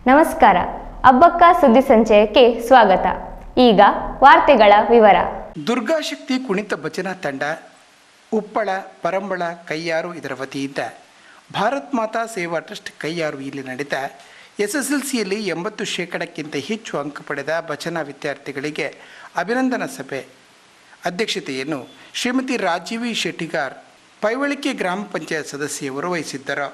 ನಮಸ್ಕಾರ. ಅಬ್ಬಕ್ಕ ಸುದ್ದಿ ಸಂಚಯಕ್ಕೆ ಸ್ವಾಗತ. ಈಗ ವಾರ್ತೆಗಳ ವಿವರ. ದುರ್ಗಾಶಕ್ತಿ ಕುಣಿತ ಭಜನಾ ತಂಡ ಉಪ್ಪಳ, ಪರಂಬಳ, ಕೈಯಾರು ಇದರ ವತಿಯಿಂದ ಭಾರತ್ ಮಾತಾ ಸೇವಾ ಟ್ರಸ್ಟ್ ಕೈಯಾರು ಇಲ್ಲಿ ನಡೆದ SSLCಯಲ್ಲಿ 80% ಹೆಚ್ಚು ಅಂಕ ಪಡೆದ ಭಜನಾ ವಿದ್ಯಾರ್ಥಿಗಳಿಗೆ ಅಭಿನಂದನಾ ಸಭೆ ಅಧ್ಯಕ್ಷತೆಯನ್ನು ಶ್ರೀಮತಿ ರಾಜೀವಿ ಶೆಟ್ಟಿಗಾರ್, ಪೈವಳಿಕೆ ಗ್ರಾಮ ಪಂಚಾಯತ್ ಸದಸ್ಯೆಯವರು ವಹಿಸಿದ್ದರು.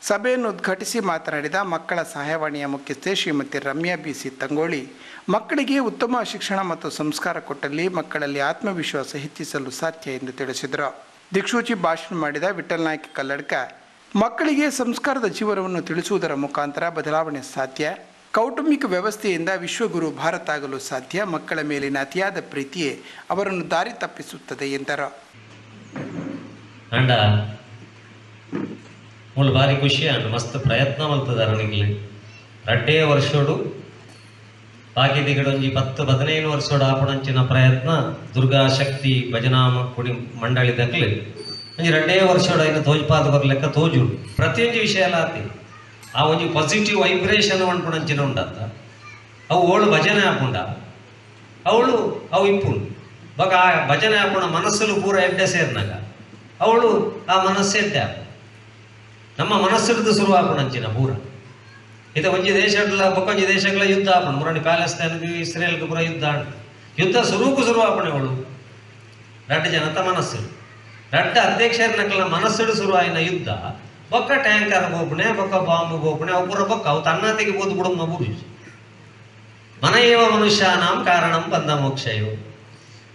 ಸಭೆಯನ್ನು ಉದ್ಘಾಟಿಸಿ ಮಾತನಾಡಿದ ಮಕ್ಕಳ ಸಹಾಯವಾಣಿಯ ಮುಖ್ಯಸ್ಥೆ ಶ್ರೀಮತಿ ರಮ್ಯಾ BC ತಂಗೋಳಿ, ಮಕ್ಕಳಿಗೆ ಉತ್ತಮ ಶಿಕ್ಷಣ ಮತ್ತು ಸಂಸ್ಕಾರ ಕೊಟ್ಟಲ್ಲಿ ಮಕ್ಕಳಲ್ಲಿ ಆತ್ಮವಿಶ್ವಾಸ ಹೆಚ್ಚಿಸಲು ಸಾಧ್ಯ ಎಂದು ತಿಳಿಸಿದರು. ದಿಕ್ಸೂಚಿ ಭಾಷಣ ಮಾಡಿದ ವಿಠಲ್ ನಾಯ್ಕ ಕಲ್ಲಡ್ಕ, ಮಕ್ಕಳಿಗೆ ಸಂಸ್ಕಾರದ ಜೀವನವನ್ನು ತಿಳಿಸುವುದರ ಮುಖಾಂತರ ಬದಲಾವಣೆ ಸಾಧ್ಯ, ಕೌಟುಂಬಿಕ ವ್ಯವಸ್ಥೆಯಿಂದ ವಿಶ್ವಗುರು ಭಾರತ ಆಗಲು ಸಾಧ್ಯ, ಮಕ್ಕಳ ಮೇಲಿನ ಅತಿಯಾದ ಪ್ರೀತಿಯೇ ಅವರನ್ನು ದಾರಿ ತಪ್ಪಿಸುತ್ತದೆ ಎಂದರು. ಮುಳ್ಳು ಭಾರಿ ಖುಷಿ ಅಂಡ್ ಮಸ್ತ್ ಪ್ರಯತ್ನ ಮಲ್ತದಾರ ನಿಗ್ಲಿ ರಡ್ಡೇ ವರ್ಷೋಡು ಬಾಕಿ ದಿಗಡೊಂಜಿ 10-15 ವರ್ಷೋಡು ಆಪಣಂಚಿನ ಪ್ರಯತ್ನ ದುರ್ಗಾ ಶಕ್ತಿ ಭಜನಾ ಕುಡಿ ಮಂಡಳಿದಾಗಲಿ ಒಂಜಿ ರಡ್ಡೇ ವರ್ಷೋಡು ಐನ ತೋಜ್ಪಾದ ಬರ್ಲೆಕ್ಕ ತೋಜುಂಡು. ಪ್ರತಿಯೊಂದು ವಿಷಯ ಎಲ್ಲ ಆತಿ ಆ ಒಂಜಿ ಪಾಸಿಟಿವ್ ವೈಬ್ರೇಷನ್ ಅನ್ಪುಣಂಚಿನ ಉಂಡತ್ತ ಅವು ಓಳು ಭಜನೆ ಆಪುಂಡ ಅವಳು ಅವು ಇಪ್ಪುಂಡು ಬಗ ಆ ಭಜನೆ ಆಪುಣ ಮನಸ್ಸಲು ಪೂರ ಎಡ್ಡೆ ಸೇರ್ನಾಗ ಅವಳು ಆ ಮನಸ್ಸೆಡ್ಡೆ ನಮ್ಮ ಮನಸ್ಸಿಡ್ದು ಶುರು ಆಪಣಂಚಿನ ಪೂರ ಇದು ಒಂಜಿ ದೇಶಗಳ ಬೊಕ್ಕೊಂಜಿ ದೇಶಗಳ ಯುದ್ಧ ಆಪಣ ಮುರಡಿ ಪ್ಯಾಲೆಸ್ತೈನ್ಗೆ ಇಸ್ರೇಲ್ಗೆ ಪೂರ ಯುದ್ಧ ಶುರು ಆಪಣೆ ಅವಳು ರಡ್ಡ ಜನತ ಮನಸ್ಸು ರಡ್ಡ ಅಧ್ಯಕ್ಷರನಕಲ ಮನಸ್ಸಿಡು ಶುರು ಆಯ್ನ ಯುದ್ಧ ಬೊಕ್ಕ ಟ್ಯಾಂಕರ್ ಬೋಪಣೆ ಬೊಕ್ಕ ಬಾಂಬ್ ಬೋಪಣೆ ಅವು ಪೂರ ಬೊಕ್ಕ ಅವು ತನ್ನತಿಗೆ ಬೋದು ಬಿಡು ಮಗುರು ಮನಯೇವ ಮನುಷ್ಯಾನಾಂ ಕಾರಣಂ ಬಂದ ಮೋಕ್ಷಯೋ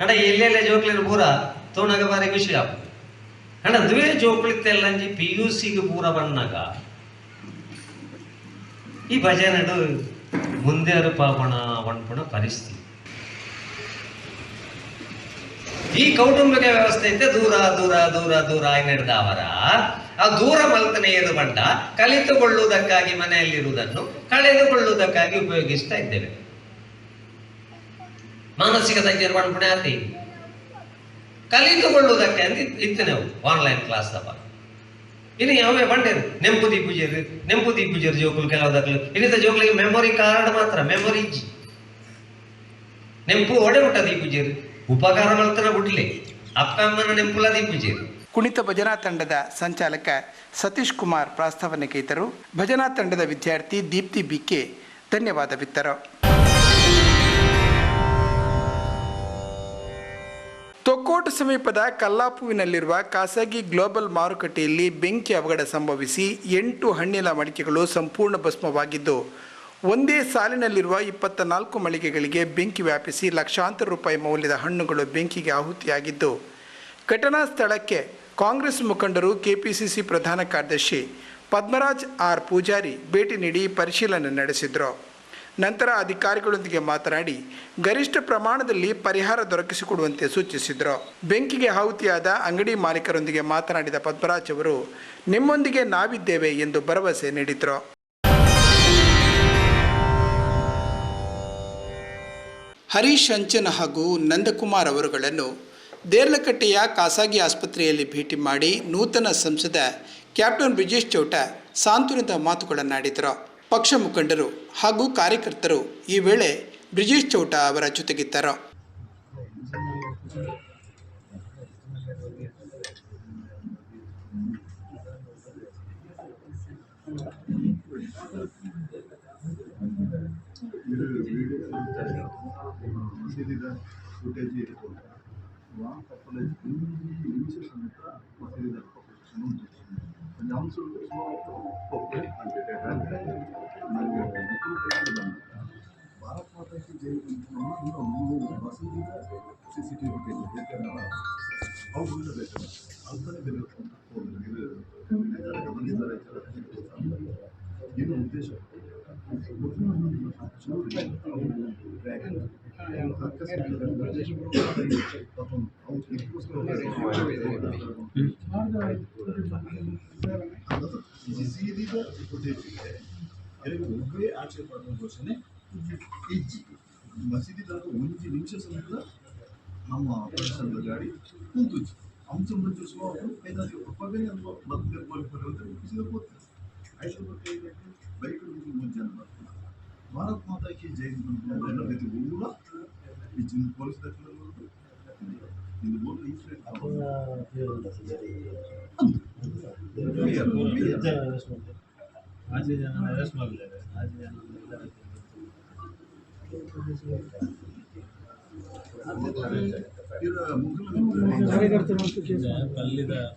ಅಡ ಎಲ್ಲೆಲ್ಲೇ ಜೋಕ್ಲಿನ ಪೂರ ತೋಣಗ ಬಾರಿ ಖುಷಿ ಆಪ ಅಣ್ಣ ದುವೇ ಜೋಕ್ಳಿತ್ತೆಲ್ಲಂಜಿ PUCಗೆ ಪೂರ ಬಣ್ಣಗ ಈ ಭಜನೆಡು ಮುಂದೆ ಪಾಪಣ ಒಣ್ಪುಣ ಪರಿಸ್ಥಿತಿ ಈ ಕೌಟುಂಬಿಕ ವ್ಯವಸ್ಥೆ ಇತ್ತೆ ದೂರ ದೂರ ದೂರ ದೂರ ನಡೆದವರ ಆ ದೂರ ಮಲ್ತನೆ ಎದು ಬಂಡ ಕಲಿತುಕೊಳ್ಳುವುದಕ್ಕಾಗಿ ಮನೆಯಲ್ಲಿರುವುದನ್ನು ಕಳೆದುಕೊಳ್ಳುವುದಕ್ಕಾಗಿ ಉಪಯೋಗಿಸ್ತಾ ಇದ್ದೇವೆ. ಮಾನಸಿಕ ತಜ್ಞರು ಒಣ್ಪುಣೆ ಆತಿ ಕಲಿತುಕೊಳ್ಳುವುದಕ್ಕೆ ಅಂತ ಇತ್ತು ನಾವು ಆನ್ಲೈನ್ ಕ್ಲಾಸ್ ದಪ್ಪ ಇನ್ನು ಯಾವೇ ಬಂಡೇರು ನೆಂಪುದಿ ಪೂಜೆರು ಜೋಕುಲು ಕೆಲವುದಕ್ಕಲು ಇನ್ನಿತ ಜೋಕ್ಲಿಗೆ ಮೆಮೊರಿ ಕಾರ್ಡ್ ಮಾತ್ರ ಮೆಮೊರಿ ಇಜ್ಜಿ ನೆಂಪು ಒಡೆ ಮುಟ್ಟ ದೀಪೂಜೆರು ಉಪಕಾರ ಮಲ್ತನ ಬಿಡ್ಲಿ ಅಪ್ಪ ಅಮ್ಮನ ನೆಂಪುಲ ದೀಪೂಜೆರು. ಕುಣಿತ ಭಜನಾ ತಂಡದ ಸಂಚಾಲಕ ಸತೀಶ್ ಕುಮಾರ್ ಪ್ರಾಸ್ತಾವನೆ ಕೈತರು. ಭಜನಾ ತಂಡದ ವಿದ್ಯಾರ್ಥಿ ದೀಪ್ತಿ BK ಧನ್ಯವಾದವಿತ್ತರು. ತೊಕ್ಕೋಟು ಸಮೀಪದ ಕಲ್ಲಾಪುವಿನಲ್ಲಿರುವ ಖಾಸಗಿ ಗ್ಲೋಬಲ್ ಮಾರುಕಟ್ಟೆಯಲ್ಲಿ ಬೆಂಕಿ ಅವಘಡ ಸಂಭವಿಸಿ 8 ಹಣ್ಣಿನ ಮಳಿಗೆಗಳು ಸಂಪೂರ್ಣ ಭಸ್ಮವಾಗಿದ್ದು, ಒಂದೇ ಸಾಲಿನಲ್ಲಿರುವ 24 ಮಳಿಗೆಗಳಿಗೆ ಬೆಂಕಿ ವ್ಯಾಪಿಸಿ ಲಕ್ಷಾಂತರ ರೂಪಾಯಿ ಮೌಲ್ಯದ ಹಣ್ಣುಗಳು ಬೆಂಕಿಗೆ ಆಹುತಿಯಾಗಿದ್ದು, ಘಟನಾ ಸ್ಥಳಕ್ಕೆ ಕಾಂಗ್ರೆಸ್ ಮುಖಂಡರು KPCC ಪ್ರಧಾನ ಕಾರ್ಯದರ್ಶಿ ಪದ್ಮರಾಜ್ R ಪೂಜಾರಿ ಭೇಟಿ ನೀಡಿ ಪರಿಶೀಲನೆ ನಡೆಸಿದರು. ನಂತರ ಅಧಿಕಾರಿಗಳೊಂದಿಗೆ ಮಾತನಾಡಿ ಗರಿಷ್ಠ ಪ್ರಮಾಣದಲ್ಲಿ ಪರಿಹಾರ ದೊರಕಿಸಿಕೊಡುವಂತೆ ಸೂಚಿಸಿದರು. ಬೆಂಕಿಗೆ ಆಹುತಿಯಾದ ಅಂಗಡಿ ಮಾಲೀಕರೊಂದಿಗೆ ಮಾತನಾಡಿದ ಪದ್ಮರಾಜ್ ಅವರು, ನಿಮ್ಮೊಂದಿಗೆ ನಾವಿದ್ದೇವೆ ಎಂದು ಭರವಸೆ ನೀಡಿದರು. ಹರೀಶ್ ಅಂಚನ್ ಹಾಗೂ ನಂದಕುಮಾರ್ ಅವರುಗಳನ್ನು ದೇರ್ಲಕಟ್ಟೆಯ ಖಾಸಗಿ ಆಸ್ಪತ್ರೆಯಲ್ಲಿ ಭೇಟಿ ಮಾಡಿ ನೂತನ ಸಂಸದ ಕ್ಯಾಪ್ಟನ್ ಬ್ರಿಜೇಶ್ ಚೌಟ ಸಾಂತ್ವನದ ಮಾತುಗಳನ್ನಾಡಿದರು. ಪಕ್ಷ ಮುಖಂಡರು ಹಾಗೂ ಕಾರ್ಯಕರ್ತರು ಈ ವೇಳೆ ಬ್ರಿಜೇಶ್ ಚೌಟ ಅವರ ಜೊತೆಗಿದ್ದರು. ಒಬ್ಬರೇ ಆಚೆ ಪಡುವ ಘೋಷಣೆ ಇಜ್ಜಿ ಮಸೀದಿ ತನಕ 1 ನಿಮಿಷ ಸಮೇತ ನಮ್ಮ ಪರಿಸರದ ಗಾಡಿ ಕೂತುಜಿ ಅಂಶ ಮುಂಚೂಸುವ ಏನಾದರೂ ಪಗನೆ ಅಥವಾ ಮಧ್ಯ ಪೋಲಿಪರು ಅಂತ ಬಿಸಿದ ಕೂತು ಆಯ್ತು. ಬೈಕ್ ಮುಂಚೆ ಭಾರತ್ ಮಾತಾ ಕಿ ಜೈ ಪ್ರತಿ ಊರ ಈ ಜಿನ್ ಪೊಲೀಸ್ ಇದು ಬೋಲ್ ಇನ್ಸಿಡೆಂಟ್ आज ही जाना अरेस्ट मार ले रहे आज ही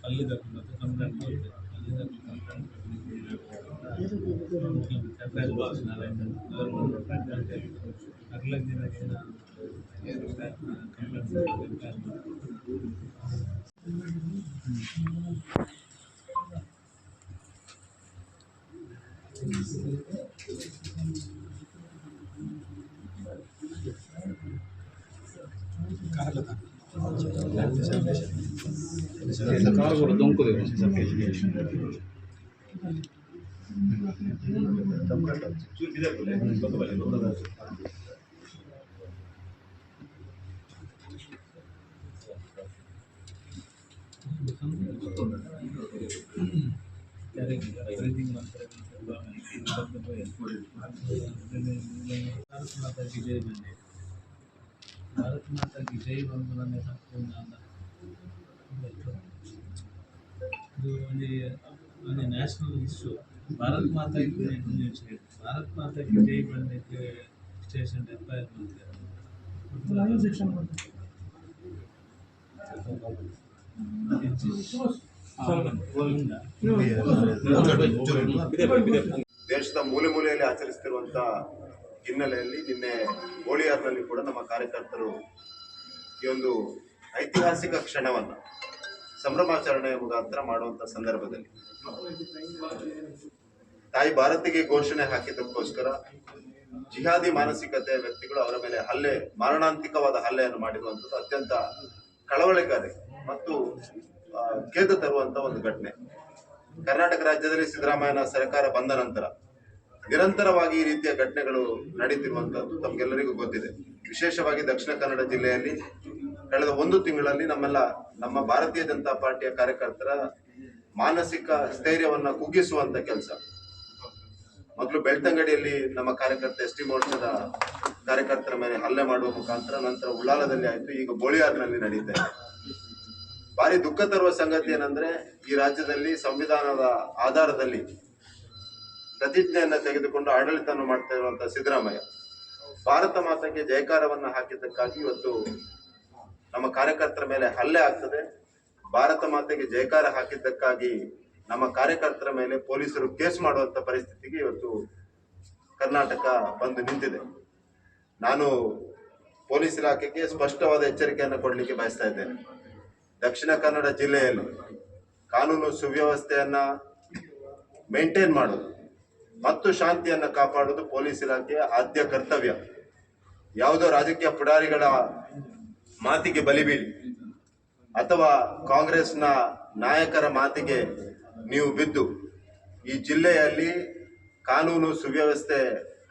ಪಲ್ಲಿದ ಕಂಪ್ಲೇಂಟ್ भारत माता की जय ಬಂಧುಗಳನ್ನೇ ಒಂದು ನ್ಯಾಷನಲ್ ಇಶ್ಯೂ ಭಾರತ್ ಮಾತಾ ಭಾರತ್ ಮಾತಾ की जय ಬಂದಕ್ಕೆ ಸ್ಟೇಷನ್ ಎಫ್ಐಆರ್ ದೇಶದ ಮೂಲೆ ಮೂಲೆಯಲ್ಲಿ ಆಚರಿಸುತ್ತಿರುವಂತ ಹಿನ್ನೆಲೆಯಲ್ಲಿ ನಿನ್ನೆ ಗೋಳಿಯಾರ್ನಲ್ಲಿ ಕೂಡ ನಮ್ಮ ಕಾರ್ಯಕರ್ತರು ಈ ಒಂದು ಐತಿಹಾಸಿಕ ಕ್ಷಣವನ್ನು ಸಂಭ್ರಮಾಚರಣೆಯ ಮುಖಾಂತರ ಮಾಡುವಂತ ಸಂದರ್ಭದಲ್ಲಿ ತಾಯಿ ಭಾರತಿಗೆ ಘೋಷಣೆ ಹಾಕಿದ್ದಕ್ಕೋಸ್ಕರ ಜಿಹಾದಿ ಮಾನಸಿಕತೆಯ ವ್ಯಕ್ತಿಗಳು ಅವರ ಮೇಲೆ ಮಾರಣಾಂತಿಕವಾದ ಹಲ್ಲೆಯನ್ನು ಮಾಡಿರುವಂಥದ್ದು ಅತ್ಯಂತ ಕಳವಳಕಾರಿ ಮತ್ತು ಖೇದ ತರುವಂತ ಒಂದು ಘಟನೆ. ಕರ್ನಾಟಕ ರಾಜ್ಯದಲ್ಲಿ ಸಿದ್ದರಾಮಯ್ಯನ ಸರ್ಕಾರ ಬಂದ ನಂತರ ನಿರಂತರವಾಗಿ ಈ ರೀತಿಯ ಘಟನೆಗಳು ನಡೀತಿರುವಂತದ್ದು ತಮಗೆಲ್ಲರಿಗೂ ಗೊತ್ತಿದೆ. ವಿಶೇಷವಾಗಿ ದಕ್ಷಿಣ ಕನ್ನಡ ಜಿಲ್ಲೆಯಲ್ಲಿ ಕಳೆದ 1 ತಿಂಗಳಲ್ಲಿ ನಮ್ಮ ಭಾರತೀಯ ಜನತಾ ಪಾರ್ಟಿಯ ಕಾರ್ಯಕರ್ತರ ಮಾನಸಿಕ ಸ್ಥೈರ್ಯವನ್ನ ಕುಗ್ಗಿಸುವಂತ ಕೆಲಸ ಮೊದಲು ಬೆಳ್ತಂಗಡಿಯಲ್ಲಿ ನಮ್ಮ ಕಾರ್ಯಕರ್ತ ಎಸ್ ಟಿ ಮೋರ್ಚಾದ ಕಾರ್ಯಕರ್ತರ ಮೇಲೆ ಹಲ್ಲೆ ಮಾಡುವ ಮುಖಾಂತರ, ನಂತರ ಉಳ್ಳಾಲದಲ್ಲಿ ಆಯ್ತು, ಈಗ ಬೋಳಿಯಾರ್ನಲ್ಲಿ ನಡೀತಾ ಇದೆ. ಭಾರಿ ದುಃಖ ತರುವ ಸಂಗತಿ ಏನಂದ್ರೆ ಈ ರಾಜ್ಯದಲ್ಲಿ ಸಂವಿಧಾನದ ಆಧಾರದಲ್ಲಿ ಪ್ರತಿಜ್ಞೆಯನ್ನ ತೆಗೆದುಕೊಂಡು ಆಡಳಿತವನ್ನು ಮಾಡ್ತಾ ಇರುವಂತಹ ಸಿದ್ದರಾಮಯ್ಯ ಭಾರತ ಮಾತೆಗೆ ಜಯಕಾರವನ್ನ ಹಾಕಿದ್ದಕ್ಕಾಗಿ ಇವತ್ತು ನಮ್ಮ ಕಾರ್ಯಕರ್ತರ ಮೇಲೆ ಹಲ್ಲೆ ಆಗ್ತದೆ. ಭಾರತ ಮಾತೆಗೆ ಜಯಕಾರ ಹಾಕಿದ್ದಕ್ಕಾಗಿ ನಮ್ಮ ಕಾರ್ಯಕರ್ತರ ಮೇಲೆ ಪೊಲೀಸರು ಕೇಸ್ ಮಾಡುವಂತ ಪರಿಸ್ಥಿತಿಗೆ ಇವತ್ತು ಕರ್ನಾಟಕ ಬಂದು ನಿಂತಿದೆ. ನಾನು ಪೊಲೀಸ್ ಇಲಾಖೆಗೆ ಸ್ಪಷ್ಟವಾದ ಎಚ್ಚರಿಕೆಯನ್ನು ಕೊಡಲಿಕ್ಕೆ ಬಯಸ್ತಾ ಇದ್ದೇನೆ. ದಕ್ಷಿಣ ಕನ್ನಡ ಜಿಲ್ಲೆಯಲ್ಲಿ ಕಾನೂನು ಸುವ್ಯವಸ್ಥೆಯನ್ನ ಮೇಂಟೈನ್ ಮಾಡೋದು ಮತ್ತು ಶಾಂತಿಯನ್ನ ಕಾಪಾಡುವುದು ಪೊಲೀಸ್ ಇಲಾಖೆಯ ಆದ್ಯ ಕರ್ತವ್ಯ. ಯಾವುದೋ ರಾಜಕೀಯ ಪುಡಾರಿಗಳ ಮಾತಿಗೆ ಬಲಿಬೀಳಿ ಅಥವಾ ಕಾಂಗ್ರೆಸ್ನ ನಾಯಕರ ಮಾತಿಗೆ ನೀವು ಬಿದ್ದು ಈ ಜಿಲ್ಲೆಯಲ್ಲಿ ಕಾನೂನು ಸುವ್ಯವಸ್ಥೆ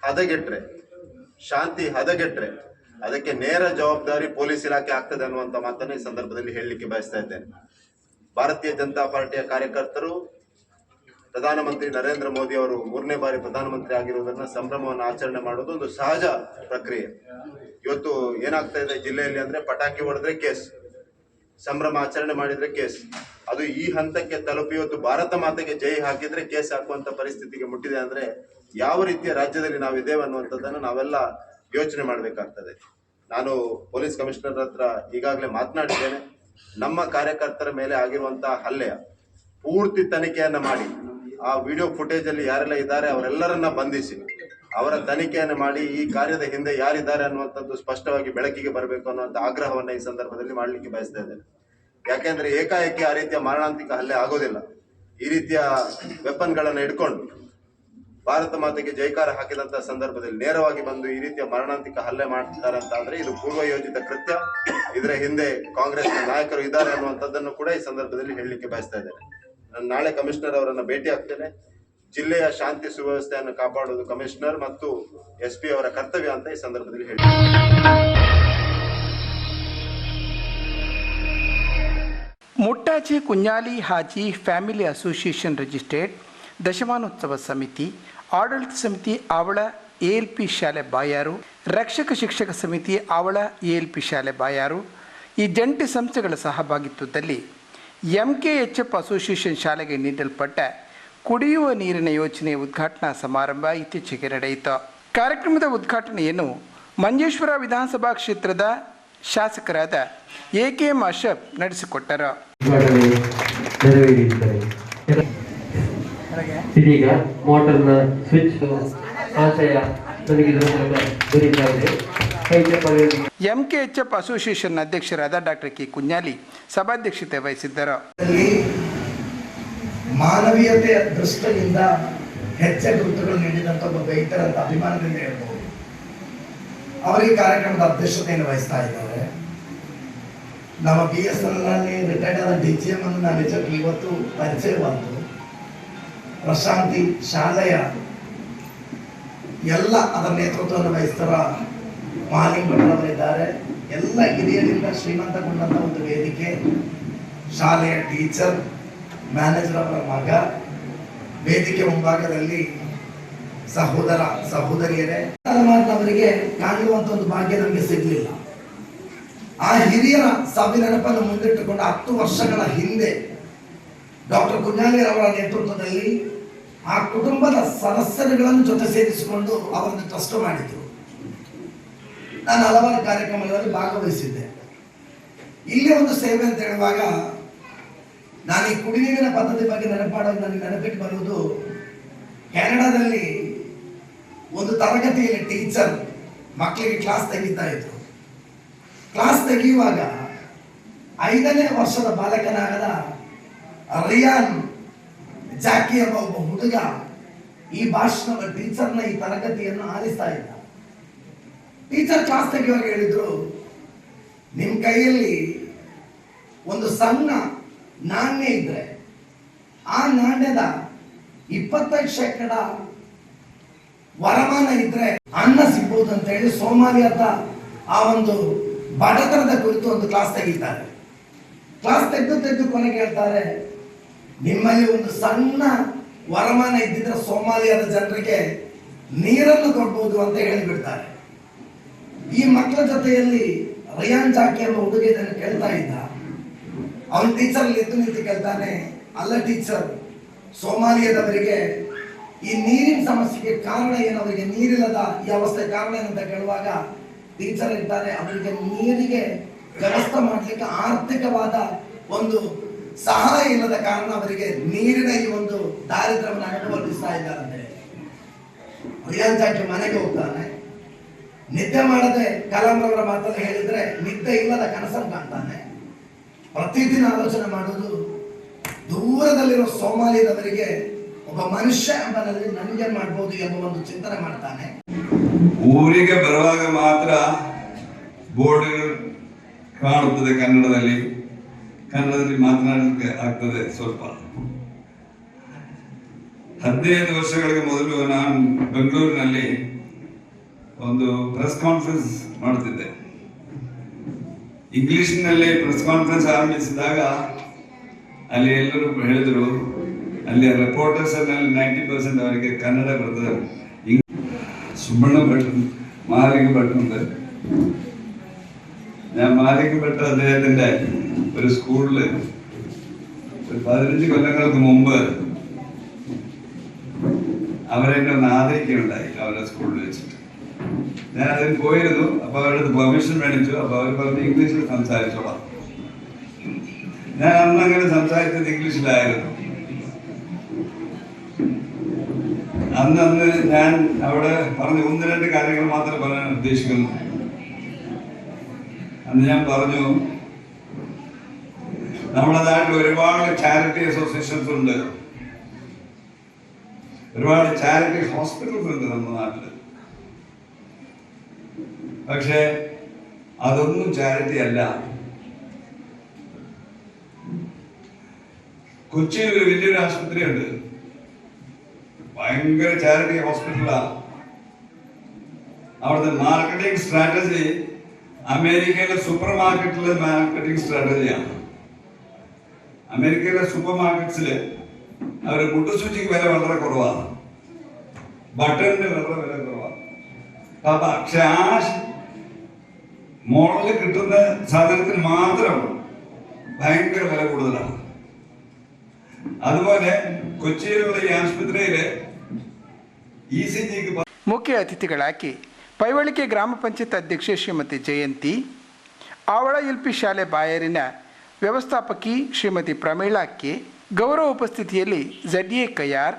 ಹದಗೆಟ್ರೆ, ಶಾಂತಿ ಹದಗೆಟ್ರೆ ಅದಕ್ಕೆ ನೇರ ಜವಾಬ್ದಾರಿ ಪೊಲೀಸ್ ಇಲಾಖೆ ಆಗ್ತದೆ ಅನ್ನುವಂಥ ಮಾತನ್ನು ಈ ಸಂದರ್ಭದಲ್ಲಿ ಹೇಳಲಿಕ್ಕೆ ಬಯಸ್ತಾ ಇದ್ದೇನೆ. ಭಾರತೀಯ ಜನತಾ ಪಾರ್ಟಿಯ ಕಾರ್ಯಕರ್ತರು ಪ್ರಧಾನಮಂತ್ರಿ ನರೇಂದ್ರ ಮೋದಿ ಅವರು 3ನೇ ಬಾರಿ ಪ್ರಧಾನಮಂತ್ರಿ ಆಗಿರುವುದನ್ನ ಸಂಭ್ರಮವನ್ನು ಆಚರಣೆ ಮಾಡೋದು ಒಂದು ಸಹಜ ಪ್ರಕ್ರಿಯೆ. ಇವತ್ತು ಏನಾಗ್ತಾ ಇದೆ ಜಿಲ್ಲೆಯಲ್ಲಿ ಅಂದ್ರೆ ಪಟಾಕಿ ಹೊಡೆದ್ರೆ ಕೇಸ್, ಸಂಭ್ರಮ ಆಚರಣೆ ಮಾಡಿದ್ರೆ ಕೇಸ್, ಅದು ಈ ಹಂತಕ್ಕೆ ತಲುಪಿ ಇವತ್ತು ಭಾರತ ಮಾತೆಗೆ ಜೈ ಹಾಕಿದ್ರೆ ಕೇಸ್ ಹಾಕುವಂತ ಪರಿಸ್ಥಿತಿಗೆ ಮುಟ್ಟಿದೆ ಅಂದ್ರೆ ಯಾವ ರೀತಿಯ ರಾಜ್ಯದಲ್ಲಿ ನಾವಿದ್ದೇವೆ ಅನ್ನುವಂಥದ್ದನ್ನು ನಾವೆಲ್ಲ ಯೋಚನೆ ಮಾಡಬೇಕಾಗ್ತದೆ. ನಾನು ಪೊಲೀಸ್ ಕಮಿಷನರ್ ಹತ್ರ ಈಗಾಗಲೇ ಮಾತನಾಡಿದ್ದೇನೆ. ನಮ್ಮ ಕಾರ್ಯಕರ್ತರ ಮೇಲೆ ಆಗಿರುವಂತಹ ಹಲ್ಲೆಯ ಪೂರ್ತಿ ತನಿಖೆಯನ್ನ ಮಾಡಿ ಆ ವಿಡಿಯೋ ಫುಟೇಜ್ ಅಲ್ಲಿ ಯಾರೆಲ್ಲ ಇದ್ದಾರೆ ಅವರೆಲ್ಲರನ್ನ ಬಂಧಿಸಿ ಅವರ ತನಿಖೆಯನ್ನು ಮಾಡಿ ಈ ಕಾರ್ಯದ ಹಿಂದೆ ಯಾರಿದ್ದಾರೆ ಅನ್ನುವಂಥದ್ದು ಸ್ಪಷ್ಟವಾಗಿ ಬೆಳಕಿಗೆ ಬರಬೇಕು ಅನ್ನುವಂಥ ಆಗ್ರಹವನ್ನ ಈ ಸಂದರ್ಭದಲ್ಲಿ ಮಾಡಲಿಕ್ಕೆ ಬಯಸ್ತಾ ಇದ್ದೇನೆ. ಯಾಕೆಂದ್ರೆ ಏಕಾಏಕಿ ಆ ರೀತಿಯ ಮಾರಣಾಂತಿಕ ಹಲ್ಲೆ ಆಗೋದಿಲ್ಲ. ಈ ರೀತಿಯ ವೆಪನ್ಗಳನ್ನ ಇಟ್ಕೊಂಡು ಭಾರತ ಮಾತೆಗೆ ಜೈಕಾರ ಹಾಕಿದಂತ ಸಂದರ್ಭದಲ್ಲಿ ನೇರವಾಗಿ ಬಂದು ಈ ರೀತಿಯ ಮಾರಣಾಂತಿಕ ಹಲ್ಲೆ ಮಾಡ್ತಾರೆ ಅಂತ ಅಂದ್ರೆ ಇದು ಪೂರ್ವಯೋಜಿತ ಕೃತ್ಯ. ಇದರ ಹಿಂದೆ ಕಾಂಗ್ರೆಸ್ ನಾಯಕರು ಇದ್ದಾರೆ ಅನ್ನುವಂಥದ್ದನ್ನು ಕೂಡ ಈ ಸಂದರ್ಭದಲ್ಲಿ ಹೇಳಲಿಕ್ಕೆ ಬಯಸ್ತಾ ಇದ್ದೇನೆ. ನಾನು ನಾಳೆ ಕಮಿಷನರ್ ಅವರನ್ನ ಭೇಟಿ ಆಗ್ತೇನೆ. ಜಿಲ್ಲೆಯ ಶಾಂತಿ ಸುವ್ಯವಸ್ಥೆಯನ್ನು ಕಾಪಾಡುವುದು ಕಮಿಷನರ್ ಮತ್ತು SP ಅವರ ಕರ್ತವ್ಯ ಅಂತ ಈ ಸಂದರ್ಭದಲ್ಲಿ ಹೇಳಿ. ಮುಟ್ಟಾಜಿ ಕುഞ്ഞാಲಿ ಹಾಜಿ ಫ್ಯಾಮಿಲಿ ಅಸೋಸಿಯೇಷನ್ ರಿಜಿಸ್ಟರ್ಡ್ ದಶಮಾನೋತ್ಸವ ಸಮಿತಿ ಆಡಳಿತ ಸಮಿತಿ ಆವಳ ALP ಶಾಲೆ ಬಾಯಾರು, ರಕ್ಷಕ ಶಿಕ್ಷಕ ಸಮಿತಿ ಆವಳ ALP ಶಾಲೆ ಬಾಯಾರು ಈ ಜಂಟಿ ಸಂಸ್ಥೆಗಳ ಸಹಭಾಗಿತ್ವದಲ್ಲಿ MKHF ಅಸೋಸಿಯೇಷನ್ ಶಾಲೆಗೆ ನೀಡಲ್ಪಟ್ಟ ಕುಡಿಯುವ ನೀರಿನ ಯೋಜನೆಯ ಉದ್ಘಾಟನಾ ಸಮಾರಂಭ ಇತ್ತೀಚೆಗೆ ನಡೆಯಿತು. ಕಾರ್ಯಕ್ರಮದ ಉದ್ಘಾಟನೆಯನ್ನು ಮಂಜೇಶ್ವರ ವಿಧಾನಸಭಾ ಕ್ಷೇತ್ರದ ಶಾಸಕರಾದ AKM ಅಶ್ರಫ್ ನಡೆಸಿಕೊಟ್ಟರು. ಇದೀಗ ಮೋಟರ್ನ ಸ್ವಿಚ್ ಆಶಯ ನನಗೆ ಇದರ ಮೂಲಕ ದೊರೆಯುತ್ತಾ ಇದೆ. MKHF ಅಸೋಸಿಯೇಷನ್ ಅಧ್ಯಕ್ಷರಾದ ಡಾಕ್ಟರ್ K. ಕುഞ്ഞാಲಿ ಸಭಾಧ್ಯಕ್ಷತೆ ವಹಿಸಿದ್ದರು. ಮಾನವೀಯತೆಯ ದೃಷ್ಟಿಯಿಂದ ಹೆಚ್ಚು ಗುರುತುಗಳು ನೀಡಿದಂಥ ಒಬ್ಬ ವೈದ್ಯರಂತ ಅಭಿಮಾನದಿಂದ ಹೇಳ್ಬೋದು. ಅವರಿಗೆ ಕಾರ್ಯಕ್ರಮದ ಅಧ್ಯಕ್ಷತೆಯನ್ನು ವಹಿಸ್ತಾ ಇದ್ದಾರೆ. ನಮ್ಮ BSNL ರಿಟೈರ್ಡ್ ಆದ DGM ಅನ್ನು ನಾನು ನಿಜಕ್ಕೂ ಇವತ್ತು ಪರಿಚಯವಾದ್ದು. ಪ್ರಶಾಂತಿ ಶಾಲೆಯ ಎಲ್ಲ ಅದರ ನೇತೃತ್ವವನ್ನು ವಹಿಸ್ತಾರ ಮಾಲಿಂಗ್ ಭಟ್ರವರಿದ್ದಾರೆ. ಎಲ್ಲ ಹಿರಿಯರಿಂದ ಶ್ರೀಮಂತಗೊಂಡಂಥ ಒಂದು ವೇದಿಕೆ, ಶಾಲೆಯ ಟೀಚರ್, ಮ್ಯಾನೇಜರ್ ಅವರ ಮಗ, ವೇದಿಕೆ ಮುಂಭಾಗದಲ್ಲಿ ಸಹೋದರ ಸಹೋದರಿಯರೇ, ಅವರಿಗೆ ಕಾಣುವಂತ ಒಂದು ಭಾಗ್ಯ ನಮಗೆ ಸಿಗಲಿಲ್ಲ. ಆ ಹಿರಿಯರ ಸಭೆ ನೆನಪನ್ನು ಮುಂದಿಟ್ಟುಕೊಂಡು 10 ವರ್ಷಗಳ ಹಿಂದೆ ಡಾಕ್ಟರ್ ಕುഞ്ഞാಲಿ ಅವರ ನೇತೃತ್ವದಲ್ಲಿ ಆ ಕುಟುಂಬದ ಸದಸ್ಯರುಗಳನ್ನು ಜೊತೆ ಸೇರಿಸಿಕೊಂಡು ಅವರನ್ನು ಟ್ರಸ್ಟ್ ಮಾಡಿದ್ರು. ನಾನು ಹಲವಾರು ಕಾರ್ಯಕ್ರಮಗಳಲ್ಲಿ ಭಾಗವಹಿಸಿದ್ದೆ. ಇಲ್ಲಿ ಒಂದು ಸೇವೆ ಅಂತ ಹೇಳುವಾಗ ನಾನು ಈ ಕುಡಿನೀರಿನ ಪದ್ಧತಿ ಬಗ್ಗೆ ನೆನಪಾಡೋದು ನನಗೆ ನೆನಪಿಗೆ ಬರುವುದು, ಕೆನಡಾದಲ್ಲಿ ಒಂದು ತರಗತಿಯಲ್ಲಿ ಟೀಚರ್ ಮಕ್ಕಳಿಗೆ ಕ್ಲಾಸ್ ತೆಗಿತಾ ಇದ್ರು. ಕ್ಲಾಸ್ ತೆಗೆಯುವಾಗ 5ನೇ ವರ್ಷದ ಬಾಲಕನಾಗದ ರಿಯಾನ್ ಜಾಕಿ ಎಂಬ ಒಬ್ಬ ಹುಡುಗ ಈ ಭಾಷಣದ ಟೀಚರ್ನ ಈ ತರಗತಿಯನ್ನು ಆಲಿಸ್ತಾ ಇದ್ದ. ಟೀಚರ್ ಕ್ಲಾಸ್ ತೆಗೆಯುವಾಗ ಹೇಳಿದ್ರು, ನಿಮ್ಮ ಕೈಯಲ್ಲಿ ಒಂದು ಸಣ್ಣ ನಾಣ್ಯ ಇದ್ರೆ ಆ ನಾಣ್ಯದ 25% ವರಮಾನ ಇದ್ರೆ ಅನ್ನ ಸಿಗ್ಬೋದು ಅಂತ ಹೇಳಿ ಸೋಮಾಲಿಯಾದ ಆ ಒಂದು ಬಡತನದ ಕುರಿತು ಒಂದು ಕ್ಲಾಸ್ ತೆಗಿತಾರೆ. ಕ್ಲಾಸ್ ತೆಗೆದು ಕೊನೆಗೆ ಹೇಳ್ತಾರೆ, ನಿಮ್ಮಲ್ಲಿ ಒಂದು ಸಣ್ಣ ವರಮಾನ ಇದ್ದಿದ್ರೆ ಸೋಮಾಲಿಯಾದ ಜನರಿಗೆ ನೀರನ್ನು ಕೊಡ್ಬೋದು ಅಂತ ಹೇಳಿಬಿಡ್ತಾರೆ. ಈ ಮಕ್ಕಳ ಜೊತೆಯಲ್ಲಿ ರಿಯಾನ್ ಜಾಕಿ ಎಂಬ ಹುಡುಗ ಇದನ್ನು ಕೇಳ್ತಾ ಇದ್ದ. ಅವನ ಟೀಚರ್ ಎದ್ದು ನಿಂತು ಕೇಳ್ತಾನೆ, ಅಲ್ಲ ಟೀಚರ್, ಸೋಮಾಲಿಯಾದವರಿಗೆ ಈ ನೀರಿನ ಸಮಸ್ಯೆಗೆ ಕಾರಣ ಏನು, ಅವರಿಗೆ ನೀರಿಲ್ಲದ ಈ ಅವಸ್ಥೆ ಕಾರಣ ಏನಂತ ಕೇಳುವಾಗ ಟೀಚರ್ ಇರ್ತಾರೆ, ಅವರಿಗೆ ನೀರಿಗೆ ವ್ಯವಸ್ಥೆ ಮಾಡಲಿಕ್ಕೆ ಆರ್ಥಿಕವಾದ ಒಂದು ಸಹಾಯ ಇಲ್ಲದ ಕಾರಣ ಅವರಿಗೆ ನೀರಿನ ಈ ಒಂದು ದಾರಿದ್ರ್ಯವನ್ನು ಅನುಭವಿಸ್ತಾ ಇದ್ದಾರಂತೆ. ರಿಯಾನ್ ಜಾಕಿ ಮನೆಗೆ ಹೋಗ್ತಾನೆ. ನಿದ್ದೆ ಮಾಡದೆ ಕಲಾಂರವರ ಮಾತಲ್ಲಿ ಹೇಳಿದ್ರೆ ನಿದ್ದೆ ಇಲ್ಲದ ಕನಸನ್ನು ಕಾಣ್ತಾನೆ. ಪ್ರತಿದಿನ ಆಲೋಚನೆ ಮಾಡುವುದು, ದೂರದಲ್ಲಿರೋ ಸೋಮಾಲಿಯಾದವರಿಗೆ ಒಬ್ಬ ಮನುಷ್ಯ ಎಂಬಲ್ಲಿ ನನಗೆ ಮಾಡ್ಬೋದು ಎಂಬ ಒಂದು ಚಿಂತನೆ ಮಾಡ್ತಾನೆ. ಊರಿಗೆ ಬರುವಾಗ ಮಾತ್ರ ಬೋರ್ಡ್ ಕಾಣುತ್ತದೆ, ಕನ್ನಡದಲ್ಲಿ ಮಾತನಾಡಲಿಕ್ಕೆ ಆಗ್ತದೆ ಸ್ವಲ್ಪ. 15 ವರ್ಷಗಳಿಗೆ ಮೊದಲು ನಾನು ಬೆಂಗಳೂರಿನಲ್ಲಿ ಒಂದು ಪ್ರೆಸ್ ಕಾನ್ಫರೆನ್ಸ್ ಮಾಡುತ್ತಿದ್ದೆ. ಇಂಗ್ಲಿಷ್ನಲ್ಲಿ ಪ್ರೆಸ್ ಕಾನ್ಫರೆನ್ಸ್ ಆರಂಭಿಸಿದಾಗ ಅಲ್ಲಿ ಎಲ್ಲರೂ ಹೇಳಿದರು, ಅಲ್ಲಿ ರಿಪೋರ್ಟರ್ಸ್ 90% ಅವರಿಗೆ ಕನ್ನಡ ಬರ್ತದೆ. സുബ്ബണ്ണ ഭട്ട്, മാലിക് ഭട്ടുണ്ട്. ഞാൻ മാലിക് ഭട്ട് അദ്ദേഹത്തിന്റെ ഒരു സ്കൂളില് ഒരു 15 കൊല്ലങ്ങൾക്ക് മുമ്പ് അവരെന്നെ ഒന്ന് ആദരിക്കുകയുണ്ടായി അവരുടെ സ്കൂളിൽ വെച്ചിട്ട്. ഞാൻ അതിന് പോയിരുന്നു. അപ്പൊ അവരുടെ പെർമിഷൻ മേടിച്ചു. അപ്പൊ അവർ പറഞ്ഞ് ഇംഗ്ലീഷിൽ സംസാരിച്ചോളാം. ഞാൻ അന്നങ്ങനെ സംസാരിച്ചത് ഇംഗ്ലീഷിലായിരുന്നു. അന്ന് ഞാൻ അവിടെ പറഞ്ഞ 1-2 കാര്യങ്ങൾ മാത്രമേ പറയാൻ ഉദ്ദേശിക്കുന്നു. അന്ന് ഞാൻ പറഞ്ഞു, നമ്മുടെ നാട്ടിൽ ഒരുപാട് ചാരിറ്റി അസോസിയേഷൻസ് ഉണ്ട്, ഒരുപാട് ചാരിറ്റി ഹോസ്പിറ്റൽസ് ഉണ്ട് നമ്മുടെ നാട്ടിൽ. പക്ഷെ അതൊന്നും ചാരിറ്റി അല്ല. കൊച്ചിയിൽ ഒരു വലിയൊരു ആശുപത്രി ഉണ്ട്, ഭയങ്കര ചാരിറ്റി ഹോസ്പിറ്റലാണ്. അവിടുത്തെ മാർക്കറ്റിംഗ് സ്ട്രാറ്റജി അമേരിക്കയിലെ സൂപ്പർ മാർക്കറ്റിലെ മാർക്കറ്റിംഗ് സ്ട്രാറ്റജിയാണ്. അമേരിക്കയിലെ സൂപ്പർ മാർക്കറ്റ്സിൽ അവർ മുട്ടുസൂചിക്ക് വില വളരെ കുറവാണ്. ബട്ടണിന്റെ വളരെ വില കുറവാണ്. അപ്പൊ ക്യാഷ് മോഡല് കിട്ടുന്ന സാധനത്തിന് മാത്രം ഭയങ്കര വില കൂടുതലാണ്. അതുപോലെ കൊച്ചിയിലുള്ള ഈ ആശുപത്രിയിലെ ECGക്ക് ಮುಖ್ಯ ಅತಿಥಿಗಳಾಗಿ ಪೈವಳಿಕೆ ಗ್ರಾಮ ಪಂಚಾಯತ್ ಅಧ್ಯಕ್ಷೆ ಶ್ರೀಮತಿ ಜಯಂತಿ, ಆವಳ ಎಲ್ಪಿ ಶಾಲೆ ಬಾಯರಿನ ವ್ಯವಸ್ಥಾಪಕಿ ಶ್ರೀಮತಿ ಪ್ರಮೀಳಾ ಕೆ, ಗೌರವ ಉಪಸ್ಥಿತಿಯಲ್ಲಿ ZA ಕಯ್ಯಾರ್,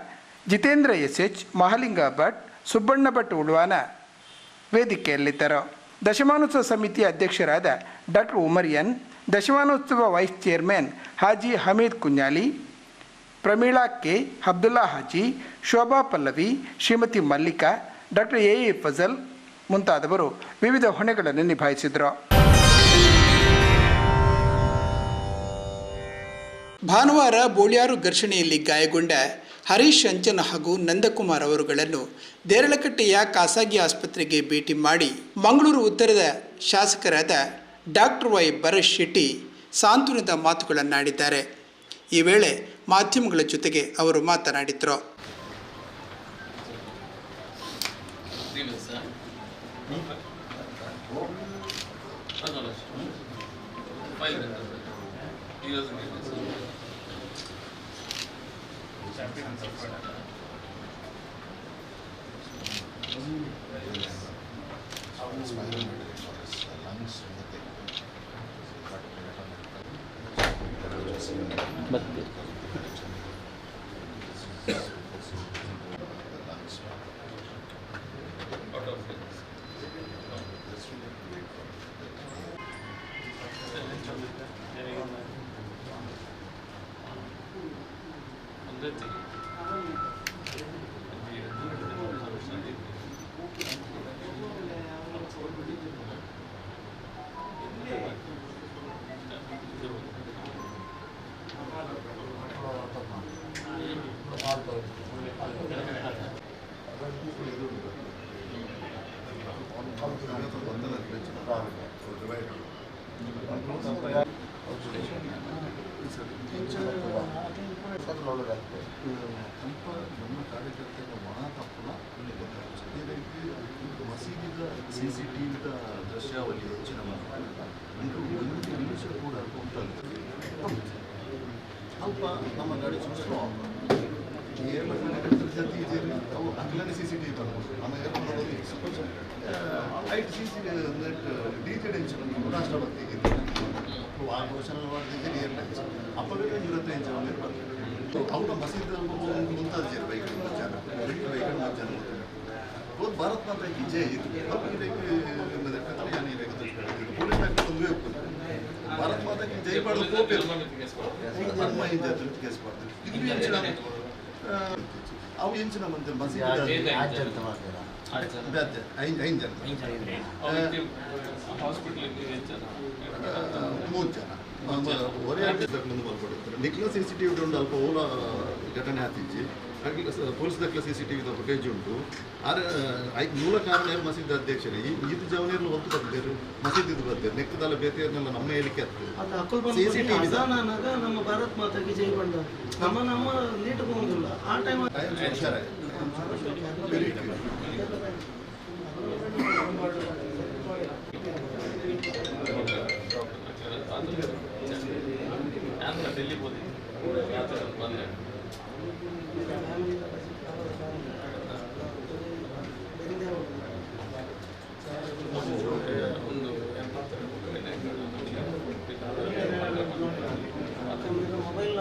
ಜಿತೇಂದ್ರ SH, ಮಹಾಲಿಂಗ ಭಟ್, ಸುಬ್ಬಣ್ಣ ಭಟ್ ಉಳ್ವಾನ ವೇದಿಕೆಯಲ್ಲಿದ್ದರು. ದಶಮಾನೋತ್ಸವ ಸಮಿತಿಯ ಅಧ್ಯಕ್ಷರಾದ ಡಾಕ್ಟರ್ ಉಮರ್ ಎನ್, ದಶಮಾನೋತ್ಸವ vice chairman Haji Hameed Kunhali, Pramila K, Abdulla Haji, Shobha Pallavi, Shrimati Mallika, doctor AA Fazal ಮುಂತಾದವರು ವಿವಿಧ ಹೊಣೆಗಳನ್ನು ನಿಭಾಯಿಸಿದರು. ಭಾನುವಾರ ಬೋಳ್ಯಾರು ಘರ್ಷಣೆಯಲ್ಲಿ ಗಾಯಗೊಂಡ ಹರೀಶ್ ಅಂಚನ್ ಹಾಗೂ ನಂದಕುಮಾರ್ ಅವರುಗಳನ್ನು ದೇರಳಕಟ್ಟೆಯ ಖಾಸಗಿ ಆಸ್ಪತ್ರೆಗೆ ಭೇಟಿ ಮಾಡಿ ಮಂಗಳೂರು ಉತ್ತರದ ಶಾಸಕರಾದ ಡಾಕ್ಟರ್ Y ಭರತ್ ಶೆಟ್ಟಿ ಸಾಂತ್ವನದ ಮಾತುಗಳನ್ನಾಡಿದ್ದಾರೆ. ಈ ವೇಳೆ ಮಾಧ್ಯಮಗಳ ಜೊತೆಗೆ ಅವರು ಮಾತನಾಡಿದರು. ನಮ್ಮ ಕಾರ್ಯಕರ್ತರ ಒಣ ತಪ್ಪಲ ಮಸೀದಿದ CCTV ದೃಶ್ಯಾವಳಿ ಹೆಚ್ಚಿನ ಒಂದು ನಿಮಿಷ ಕೂಡ ಉಂಟಲ್ಲ ಅಲ್ಪ ನಮ್ಮ ಗಾಡಿ ಸ್ಲೋ ಏರ್ಲ ಕಾರ್ಯಕರ್ತರ ಜೊತೆ ಇದೆ ಅವು ಅಗ್ಲನೇ CCTV ಬರ್ಬೋದು ನಮ್ಮ ಏರ್ಲಲ್ಲಿ ಐಟ್ ಡೀಟೇಲ್ ಹೆಂಚು ರಾಷ್ಟ್ರಪತಿಗೆ ಆ ಘೋಷಣೆ ಮಾಡಿದ್ರೆ ಏರ್ಲೈನ್ಸ್ ಅಪ್ಪವೇ 25 ಜನ ಬರ್ತಾರೆ ಔಟ್ ಆಫ್ ಮಸೀದ್ ಮುಂತಾದ ಜನ ಬೈಕ್ ಜನ बहुत भारत माता की जय भारत माता की जय ಅವು ಎಂಚಿನ ಮಂದಿ ಮಸೀದಿ ಮೂರು ಜನ ಒರೇ ಮುಂದೆ ಬರ್ಕೊಡ್ತಾರೆ ನಿಕ್ಲ CCTV ಉಂಟು ಅಲ್ಪ ಓಲ ಘಟನೆ ಆತಿಜ್ಜಿ ಪೊಲೀಸ್ ದಕ್ಲ CCTV ಫುಟೇಜ್ ಉಂಟು ಮೂಲ ಕಾರಣ ಯಾರು ಮಸೀದಿ ಅಧ್ಯಕ್ಷರೇ ಇದು ಜವನಿಯರ್ಲು ಒತ್ತು ಬರ್ತಾರೆ ಮಸೀದಿದು ಬರ್ತಾರೆ ನೆಕ್ಕದಲ್ಲ ಬೇತೆಯರ್ನೆಲ್ಲ ನಮ್ಮ ಹೇಳಿಕೆ CCTV ನಮ್ಮ ಭಾರತ್ ಮಾತಾಗೆ ಜೈ ಬಂದ ನಮ್ಮ ನೀಟ್ ಬಂದಿಲ್ಲ ಆ ಟೈಮ್ ಹುಷಾರಾಗಿ ಡೆಲ್ಲಿ ಹೋಗಿ ಬಂದೆ ಮೊಬೈಲ್ನ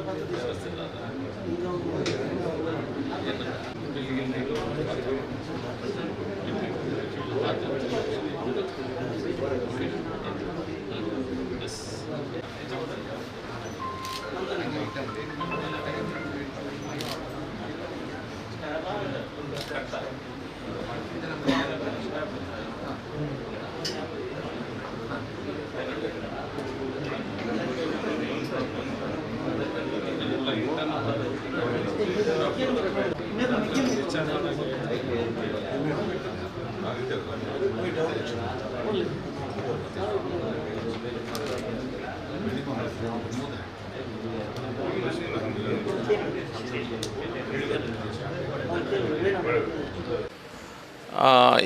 Thank you.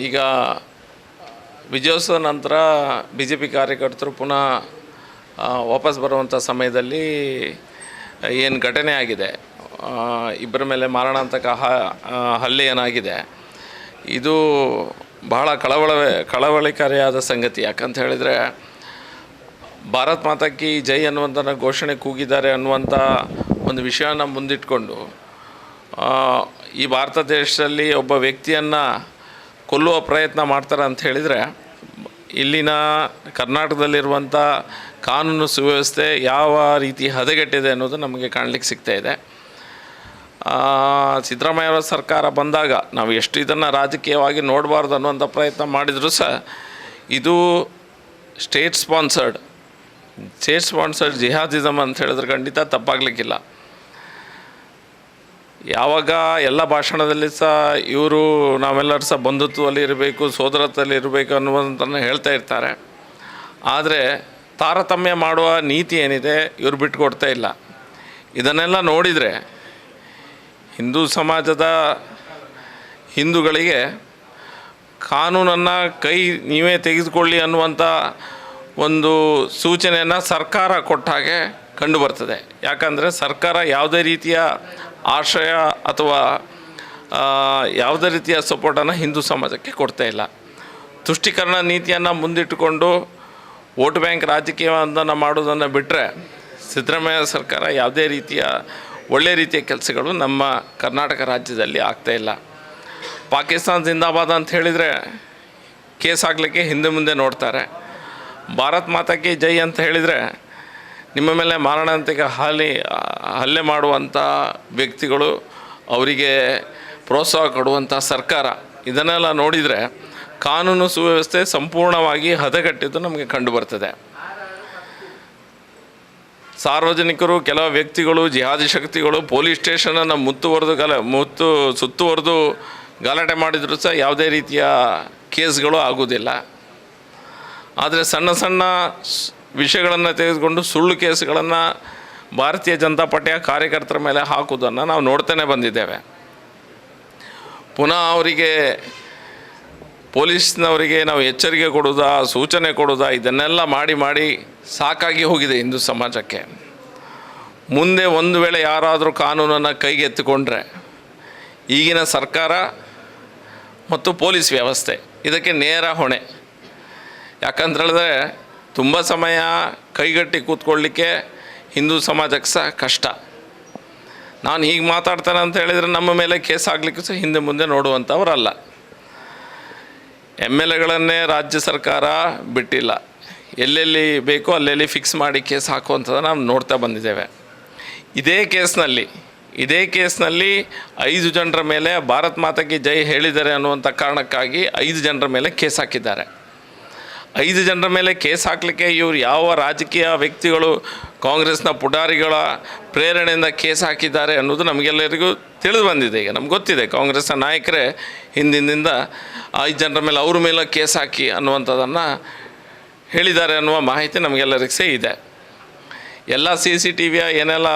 ಈಗ ವಿಜಯೋತ್ಸವ ನಂತರ BJP ಕಾರ್ಯಕರ್ತರು ಪುನಃ ವಾಪಸ್ ಬರುವಂಥ ಸಮಯದಲ್ಲಿ ಏನು ಘಟನೆ ಆಗಿದೆ, ಇಬ್ಬರ ಮೇಲೆ ಮಾರಣಾಂತಕ ಹಲ್ಲೆ ಏನಾಗಿದೆ, ಇದು ಬಹಳ ಕಳವಳಿಕಾರಿಯಾದ ಸಂಗತಿ. ಯಾಕಂತ ಹೇಳಿದರೆ ಭಾರತ್ ಮಾತಾ ಕಿ ಜೈ ಅನ್ನುವಂಥ ಘೋಷಣೆ ಕೂಗಿದ್ದಾರೆ ಅನ್ನುವಂಥ ಒಂದು ವಿಷಯನ ಮುಂದಿಟ್ಕೊಂಡು ಈ ಭಾರತ ದೇಶದಲ್ಲಿ ಒಬ್ಬ ವ್ಯಕ್ತಿಯನ್ನು ಕೊಲ್ಲುವ ಪ್ರಯತ್ನ ಮಾಡ್ತಾರೆ ಅಂತ ಹೇಳಿದರೆ ಇಲ್ಲಿನ ಕರ್ನಾಟಕದಲ್ಲಿರುವಂಥ ಕಾನೂನು ಸುವ್ಯವಸ್ಥೆ ಯಾವ ರೀತಿ ಹದಗೆಟ್ಟಿದೆ ಅನ್ನೋದು ನಮಗೆ ಕಾಣಲಿಕ್ಕೆ ಸಿಗ್ತಾಯಿದೆ. ಸಿದ್ದರಾಮಯ್ಯವರ ಸರ್ಕಾರ ಬಂದಾಗ ನಾವು ಎಷ್ಟು ಇದನ್ನು ರಾಜಕೀಯವಾಗಿ ನೋಡಬಾರ್ದು ಅನ್ನುವಂಥ ಪ್ರಯತ್ನ ಮಾಡಿದರೂ ಸಹ ಇದು ಸ್ಟೇಟ್ ಸ್ಪಾನ್ಸರ್ಡ್ ಜಿಹಾದಿಸಮ್ ಅಂತ ಹೇಳಿದ್ರೆ ಖಂಡಿತ ತಪ್ಪಾಗಲಿಕ್ಕಿಲ್ಲ. ಯಾವಾಗ ಎಲ್ಲ ಭಾಷಣದಲ್ಲಿ ಸಹ ಇವರು ನಾವೆಲ್ಲರೂ ಸಹ ಬಂಧುತ್ವದಲ್ಲಿ ಇರಬೇಕು, ಸೋದರತ್ವದಲ್ಲಿ ಇರಬೇಕು ಅನ್ನುವಂಥನ್ನು ಹೇಳ್ತಾ ಇರ್ತಾರೆ. ಆದರೆ ತಾರತಮ್ಯ ಮಾಡುವ ನೀತಿ ಏನಿದೆ ಇವರು ಬಿಟ್ಟುಕೊಡ್ತಾ ಇಲ್ಲ. ಇದನ್ನೆಲ್ಲ ನೋಡಿದರೆ ಹಿಂದೂ ಸಮಾಜದ ಹಿಂದೂಗಳಿಗೆ ಕಾನೂನನ್ನು ನೀವೇ ತೆಗೆದುಕೊಳ್ಳಿ ಅನ್ನುವಂಥ ಒಂದು ಸೂಚನೆಯನ್ನು ಸರ್ಕಾರ ಕೊಟ್ಟ ಹಾಗೆ ಕಂಡುಬರ್ತದೆ. ಯಾಕಂದರೆ ಸರ್ಕಾರ ಯಾವುದೇ ರೀತಿಯ ಆಶ್ರಯ ಅಥವಾ ಯಾವುದೇ ರೀತಿಯ ಸಪೋರ್ಟನ್ನು ಹಿಂದೂ ಸಮಾಜಕ್ಕೆ ಕೊಡ್ತಾ ಇಲ್ಲ. ತುಷ್ಟೀಕರಣ ನೀತಿಯನ್ನು ಮುಂದಿಟ್ಟುಕೊಂಡು ವೋಟ್ ಬ್ಯಾಂಕ್ ರಾಜಕೀಯವನ್ನು ಮಾಡೋದನ್ನು ಬಿಟ್ಟರೆ ಸಿದ್ದರಾಮಯ್ಯ ಸರ್ಕಾರ ಯಾವುದೇ ರೀತಿಯ ಒಳ್ಳೆಯ ರೀತಿಯ ಕೆಲಸಗಳು ನಮ್ಮ ಕರ್ನಾಟಕ ರಾಜ್ಯದಲ್ಲಿ ಆಗ್ತಾಯಿಲ್ಲ. ಪಾಕಿಸ್ತಾನ ಜಿಂದಾಬಾದ್ ಅಂತ ಹೇಳಿದರೆ ಕೇಸ್ ಆಗಲಿಕ್ಕೆ ಹಿಂದೆ ಮುಂದೆ ನೋಡ್ತಾರೆ. ಭಾರತ್ ಮಾತಾ ಕಿ ಜೈ ಅಂತ ಹೇಳಿದರೆ ನಿಮ್ಮ ಮೇಲೆ ಮಾರಣಾಂತಿಕ ಹಲ್ಲೆ ಮಾಡುವಂಥ ವ್ಯಕ್ತಿಗಳು, ಅವರಿಗೆ ಪ್ರೋತ್ಸಾಹ ಕೊಡುವಂಥ ಸರ್ಕಾರ, ಇದನ್ನೆಲ್ಲ ನೋಡಿದರೆ ಕಾನೂನು ಸುವ್ಯವಸ್ಥೆ ಸಂಪೂರ್ಣವಾಗಿ ಹದಗೆಟ್ಟಿದ್ದು ನಮಗೆ ಕಂಡುಬರ್ತದೆ. ಸಾರ್ವಜನಿಕರು, ಕೆಲವು ವ್ಯಕ್ತಿಗಳು, ಜಿಹಾದಿ ಶಕ್ತಿಗಳು ಪೊಲೀಸ್ ಸ್ಟೇಷನನ್ನು ಸುತ್ತುವರೆದು ಗಲಾಟೆ ಮಾಡಿದರೂ ಸಹ ಯಾವುದೇ ರೀತಿಯ ಕೇಸ್ಗಳು ಆಗೋದಿಲ್ಲ. ಆದರೆ ಸಣ್ಣ ಸಣ್ಣ ವಿಷಯಗಳನ್ನು ತೆಗೆದುಕೊಂಡು ಸುಳ್ಳು ಕೇಸ್ಗಳನ್ನು ಭಾರತೀಯ ಜನತಾ ಪಾರ್ಟಿಯ ಕಾರ್ಯಕರ್ತರ ಮೇಲೆ ಹಾಕುವುದನ್ನು ನಾವು ನೋಡ್ತಾನೆ ಬಂದಿದ್ದೇವೆ. ಪುನಃ ಅವರಿಗೆ ಪೊಲೀಸ್ನವರಿಗೆ ನಾವು ಎಚ್ಚರಿಕೆ ಕೊಡೋದಾ, ಸೂಚನೆ ಕೊಡೋದಾ, ಇದನ್ನೆಲ್ಲ ಮಾಡಿ ಸಾಕಾಗಿ ಹೋಗಿದೆ ಹಿಂದೂ ಸಮಾಜಕ್ಕೆ. ಮುಂದೆ ಒಂದು ವೇಳೆ ಯಾರಾದರೂ ಕಾನೂನನ್ನು ಕೈಗೆತ್ತಿಕೊಂಡ್ರೆ ಈಗಿನ ಸರ್ಕಾರ ಮತ್ತು ಪೊಲೀಸ್ ವ್ಯವಸ್ಥೆ ಇದಕ್ಕೆ ನೇರ ಹೊಣೆ. ಯಾಕಂತೇಳಿದ್ರೆ ತುಂಬ ಸಮಯ ಕೈಗಟ್ಟಿ ಕೂತ್ಕೊಳ್ಳಿಕ್ಕೆ ಹಿಂದೂ ಸಮಾಜಕ್ಕೆ ಸಹ ಕಷ್ಟ. ನಾನು ಹೀಗೆ ಮಾತಾಡ್ತಾನೆ ಅಂತ ಹೇಳಿದರೆ ನಮ್ಮ ಮೇಲೆ ಕೇಸ್ ಆಗಲಿಕ್ಕೂ ಸಹ ಹಿಂದೆ ಮುಂದೆ ನೋಡುವಂಥವರಲ್ಲ. MLAಗಳನ್ನೇ ರಾಜ್ಯ ಸರ್ಕಾರ ಬಿಟ್ಟಿಲ್ಲ, ಎಲ್ಲೆಲ್ಲಿ ಬೇಕೋ ಅಲ್ಲೆಲ್ಲಿ ಫಿಕ್ಸ್ ಮಾಡಿ ಕೇಸ್ ಹಾಕುವಂಥದ್ದು ನಾವು ನೋಡ್ತಾ ಬಂದಿದ್ದೇವೆ. ಇದೇ ಕೇಸ್ನಲ್ಲಿ 5 ಜನರ ಮೇಲೆ ಭಾರತ್ ಮಾತಾ ಕಿ ಜೈ ಹೇಳಿದ್ದಾರೆ ಅನ್ನುವಂಥ ಕಾರಣಕ್ಕಾಗಿ 5 ಜನರ ಮೇಲೆ ಕೇಸ್ ಹಾಕಿದ್ದಾರೆ. 5 ಜನರ ಮೇಲೆ ಕೇಸ್ ಹಾಕಲಿಕ್ಕೆ ಇವರು ಯಾವ ರಾಜಕೀಯ ವ್ಯಕ್ತಿಗಳು, ಕಾಂಗ್ರೆಸ್ನ ಪುಡಾರಿಗಳ ಪ್ರೇರಣೆಯಿಂದ ಕೇಸ್ ಹಾಕಿದ್ದಾರೆ ಅನ್ನೋದು ನಮಗೆಲ್ಲರಿಗೂ ತಿಳಿದು ಬಂದಿದೆ. ಈಗ ನಮ್ಗೆ ಗೊತ್ತಿದೆ, ಕಾಂಗ್ರೆಸ್ನ ನಾಯಕರೇ ಹಿಂದಿನಿಂದ 5 ಜನರ ಮೇಲೆ ಅವ್ರ ಮೇಲೆ ಕೇಸ್ ಹಾಕಿ ಅನ್ನುವಂಥದ್ದನ್ನು ಹೇಳಿದ್ದಾರೆ ಅನ್ನುವ ಮಾಹಿತಿ ನಮಗೆಲ್ಲರಿಗೂ ಸಹ ಇದೆ. ಎಲ್ಲ CCTVಯ ಏನೆಲ್ಲ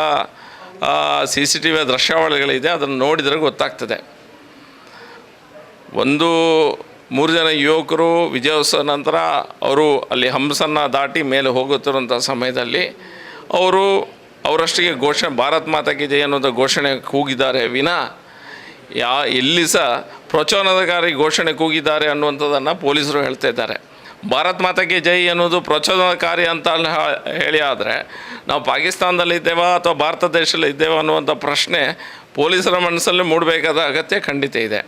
CCTVಯ ದೃಶ್ಯಾವಳಿಗಳಿದೆ ಅದನ್ನು ನೋಡಿದರೆ ಗೊತ್ತಾಗ್ತದೆ. 3 ಜನ ಯುವಕರು ವಿಜಯೋತ್ಸವ ನಂತರ ಅವರು ಅಲ್ಲಿ ಹಂಸನ್ನು ದಾಟಿ ಮೇಲೆ ಹೋಗುತ್ತಿರುವಂಥ ಸಮಯದಲ್ಲಿ ಅವರಷ್ಟಿಗೆ ಭಾರತ್ ಮಾತಾ ಕಿ ಜೈ ಅನ್ನೋದು ಘೋಷಣೆ ಕೂಗಿದ್ದಾರೆ ವಿನಾ ಎಲ್ಲಿ ಸಹ ಪ್ರಚೋದನಕಾರಿ ಘೋಷಣೆ ಕೂಗಿದ್ದಾರೆ ಅನ್ನುವಂಥದ್ದನ್ನು ಪೊಲೀಸರು ಹೇಳ್ತಾ ಇದ್ದಾರೆ. ಭಾರತ್ ಮಾತಾ ಕಿ ಜೈ ಅನ್ನೋದು ಪ್ರಚೋದನಕಾರಿ ಅಂತ ಹೇಳಿ ಆದರೆ ನಾವು ಪಾಕಿಸ್ತಾನದಲ್ಲಿದ್ದೇವಾ ಅಥವಾ ಭಾರತ ದೇಶದಲ್ಲಿ ಇದ್ದೇವಾ ಅನ್ನುವಂಥ ಪ್ರಶ್ನೆ ಪೊಲೀಸರ ಮನಸ್ಸಲ್ಲಿ ಮೂಡಬೇಕಾದ ಅಗತ್ಯ ಖಂಡಿತ ಇದೆ.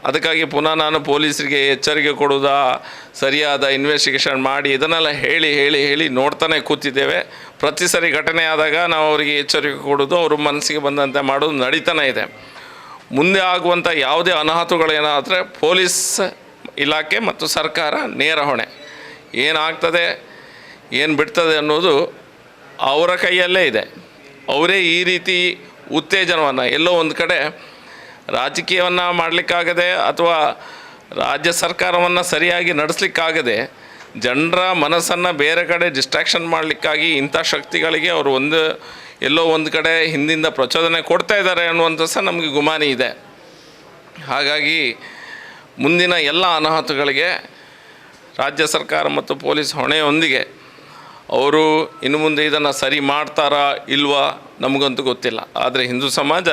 ಅದಕ್ಕಾಗಿ ಪುನಃ ನಾನು ಪೊಲೀಸರಿಗೆ ಎಚ್ಚರಿಕೆ ಕೊಡೋದಾ, ಸರಿಯಾದ ಇನ್ವೆಸ್ಟಿಗೇಷನ್ ಮಾಡಿ ಇದನ್ನೆಲ್ಲ ಹೇಳಿ ನೋಡ್ತಾನೆ ಕೂತಿದ್ದೇವೆ. ಪ್ರತಿ ಸರಿ ಘಟನೆ ಆದಾಗ ನಾವು ಅವರಿಗೆ ಎಚ್ಚರಿಕೆ ಕೊಡೋದು, ಅವ್ರ ಮನಸ್ಸಿಗೆ ಬಂದಂತೆ ಮಾಡೋದು ನಡೀತಾನೆ ಇದೆ. ಮುಂದೆ ಆಗುವಂಥ ಯಾವುದೇ ಅನಾಹುತಗಳೇನಾದರೆ ಪೊಲೀಸ್ ಇಲಾಖೆ ಮತ್ತು ಸರ್ಕಾರ ನೇರ ಹೊಣೆ. ಏನಾಗ್ತದೆ, ಏನು ಬಿಡ್ತದೆ ಅನ್ನೋದು ಅವರ ಕೈಯಲ್ಲೇ ಇದೆ. ಅವರೇ ಈ ರೀತಿ ಉತ್ತೇಜನವನ್ನು ಎಲ್ಲೋ ಒಂದು ಕಡೆ ರಾಜಕೀಯವನ್ನು ಮಾಡಲಿಕ್ಕಾಗದೆ ಅಥವಾ ರಾಜ್ಯ ಸರ್ಕಾರವನ್ನು ಸರಿಯಾಗಿ ನಡೆಸಲಿಕ್ಕಾಗದೆ ಜನರ ಮನಸ್ಸನ್ನು ಬೇರೆ ಕಡೆ ಡಿಸ್ಟ್ರಾಕ್ಷನ್ ಮಾಡಲಿಕ್ಕಾಗಿ ಇಂಥ ಶಕ್ತಿಗಳಿಗೆ ಅವರು ಎಲ್ಲೋ ಒಂದು ಕಡೆ ಹಿಂದಿಂದ ಪ್ರಚೋದನೆ ಕೊಡ್ತಾ ಇದ್ದಾರೆ ಅನ್ನುವಂಥ ಸಹ ನಮಗೆ ಗುಮಾನಿ ಇದೆ. ಹಾಗಾಗಿ ಮುಂದಿನ ಎಲ್ಲ ಅನಾಹುತಗಳಿಗೆ ರಾಜ್ಯ ಸರ್ಕಾರ ಮತ್ತು ಪೊಲೀಸ್ ಹೊಣೆಯೊಂದಿಗೆ ಅವರು ಇನ್ನು ಮುಂದೆ ಇದನ್ನು ಸರಿ ಮಾಡ್ತಾರಾ ಇಲ್ವಾ ನಮಗಂತೂ ಗೊತ್ತಿಲ್ಲ. ಆದರೆ ಹಿಂದೂ ಸಮಾಜ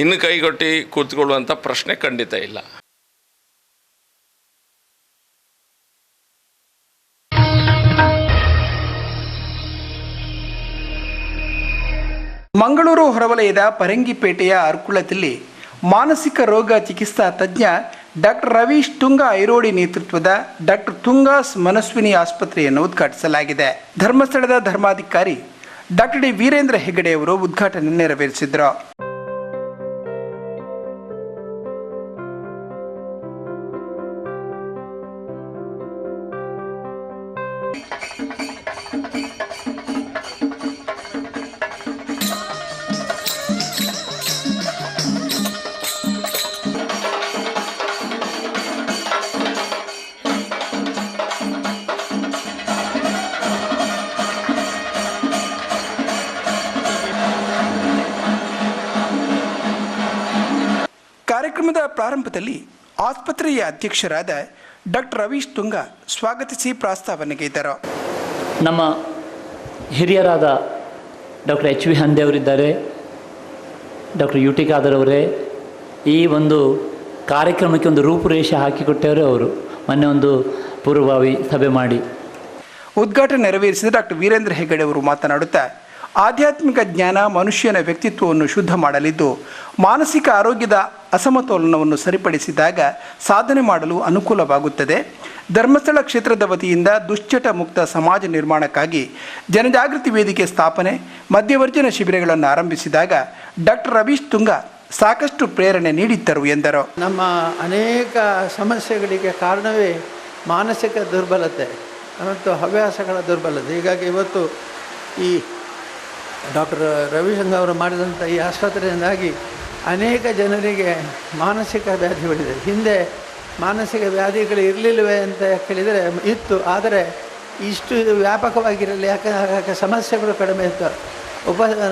ಇನ್ನು ಕೈಗೊಟ್ಟಿ ಕೂತ್ಕೊಳ್ಳುವಂಥ ಪ್ರಶ್ನೆ ಖಂಡಿತ ಇಲ್ಲ. ಮಂಗಳೂರು ಹೊರವಲಯದ ಪರಂಗಿಪೇಟೆಯ ಅರ್ಕುಳದಲ್ಲಿ ಮಾನಸಿಕ ರೋಗ ಚಿಕಿತ್ಸಾ ತಜ್ಞ ಡಾಕ್ಟರ್ ರವೀಶ್ ತುಂಗ ಐರೋಡಿ ನೇತೃತ್ವದ ಡಾಕ್ಟರ್ ತುಂಗಾಸ್ ಮನಸ್ವಿನಿ ಆಸ್ಪತ್ರೆಯನ್ನು ಉದ್ಘಾಟಿಸಲಾಗಿದೆ. ಧರ್ಮಸ್ಥಳದ ಧರ್ಮಾಧಿಕಾರಿ ಡಾಕ್ಟರ್ ಡಿ ವೀರೇಂದ್ರ ಹೆಗಡೆ ಅವರು ಉದ್ಘಾಟನೆ ನೆರವೇರಿಸಿದರು. ಕಾರ್ಯಕ್ರಮದ ಪ್ರಾರಂಭದಲ್ಲಿ ಆಸ್ಪತ್ರೆಯ ಅಧ್ಯಕ್ಷರಾದ ಡಾಕ್ಟರ್ ರವೀಶ್ ತುಂಗ ಸ್ವಾಗತಿಸಿ ಪ್ರಾಸ್ತಾವನೆಗೈದರು. ನಮ್ಮ ಹಿರಿಯರಾದ ಡಾಕ್ಟರ್ ಎಚ್ ವಿ ಹಂದೆ ಅವರಿದ್ದಾರೆ, ಡಾಕ್ಟರ್ ಯು ಟಿ ಖಾದರ್ ಅವರೇ ಈ ಒಂದು ಕಾರ್ಯಕ್ರಮಕ್ಕೆ ಒಂದು ರೂಪುರೇಷೆ ಹಾಕಿಕೊಟ್ಟವರು ಅವರು. ಮೊನ್ನೆ ಒಂದು ಪೂರ್ವಭಾವಿ ಸಭೆ ಮಾಡಿ ಉದ್ಘಾಟನೆ ನೆರವೇರಿಸಿದ ಡಾಕ್ಟರ್ ವೀರೇಂದ್ರ ಹೆಗಡೆ ಅವರು ಮಾತನಾಡುತ್ತಾ, ಆಧ್ಯಾತ್ಮಿಕ ಜ್ಞಾನ ಮನುಷ್ಯನ ವ್ಯಕ್ತಿತ್ವವನ್ನು ಶುದ್ಧ ಮಾಡಲಿದ್ದು ಮಾನಸಿಕ ಆರೋಗ್ಯದ ಅಸಮತೋಲನವನ್ನು ಸರಿಪಡಿಸಿದಾಗ ಸಾಧನೆ ಮಾಡಲು ಅನುಕೂಲವಾಗುತ್ತದೆ. ಧರ್ಮಸ್ಥಳ ಕ್ಷೇತ್ರದ ವತಿಯಿಂದ ದುಶ್ಚಟ ಮುಕ್ತ ಸಮಾಜ ನಿರ್ಮಾಣಕ್ಕಾಗಿ ಜನಜಾಗೃತಿ ವೇದಿಕೆ ಸ್ಥಾಪನೆ, ಮಧ್ಯವರ್ಜನ ಶಿಬಿರಗಳನ್ನು ಆರಂಭಿಸಿದಾಗ ಡಾಕ್ಟರ್ ರವೀಶ್ ತುಂಗ ಸಾಕಷ್ಟು ಪ್ರೇರಣೆ ನೀಡಿದ್ದರು ಎಂದರು. ನಮ್ಮ ಅನೇಕ ಸಮಸ್ಯೆಗಳಿಗೆ ಕಾರಣವೇ ಮಾನಸಿಕ ದುರ್ಬಲತೆ ಮತ್ತು ಹವ್ಯಾಸಗಳ ದುರ್ಬಲತೆ. ಹೀಗಾಗಿ ಇವತ್ತು ಈ ಡಾಕ್ಟರ್ ರವಿಶಂಕರ್ ಅವರು ಮಾಡಿದಂಥ ಈ ಆಸ್ಪತ್ರೆಯಿಂದಾಗಿ ಅನೇಕ ಜನರಿಗೆ ಮಾನಸಿಕ ವ್ಯಾಧಿಗಳಿದೆ. ಹಿಂದೆ ಮಾನಸಿಕ ವ್ಯಾಧಿಗಳು ಇರಲಿಲ್ಲವೇ ಅಂತ ಕೇಳಿದರೆ ಇತ್ತು, ಆದರೆ ಇಷ್ಟು ವ್ಯಾಪಕವಾಗಿರಲಿ. ಯಾಕೆ ಸಮಸ್ಯೆಗಳು ಕಡಿಮೆ ಇತ್ತು,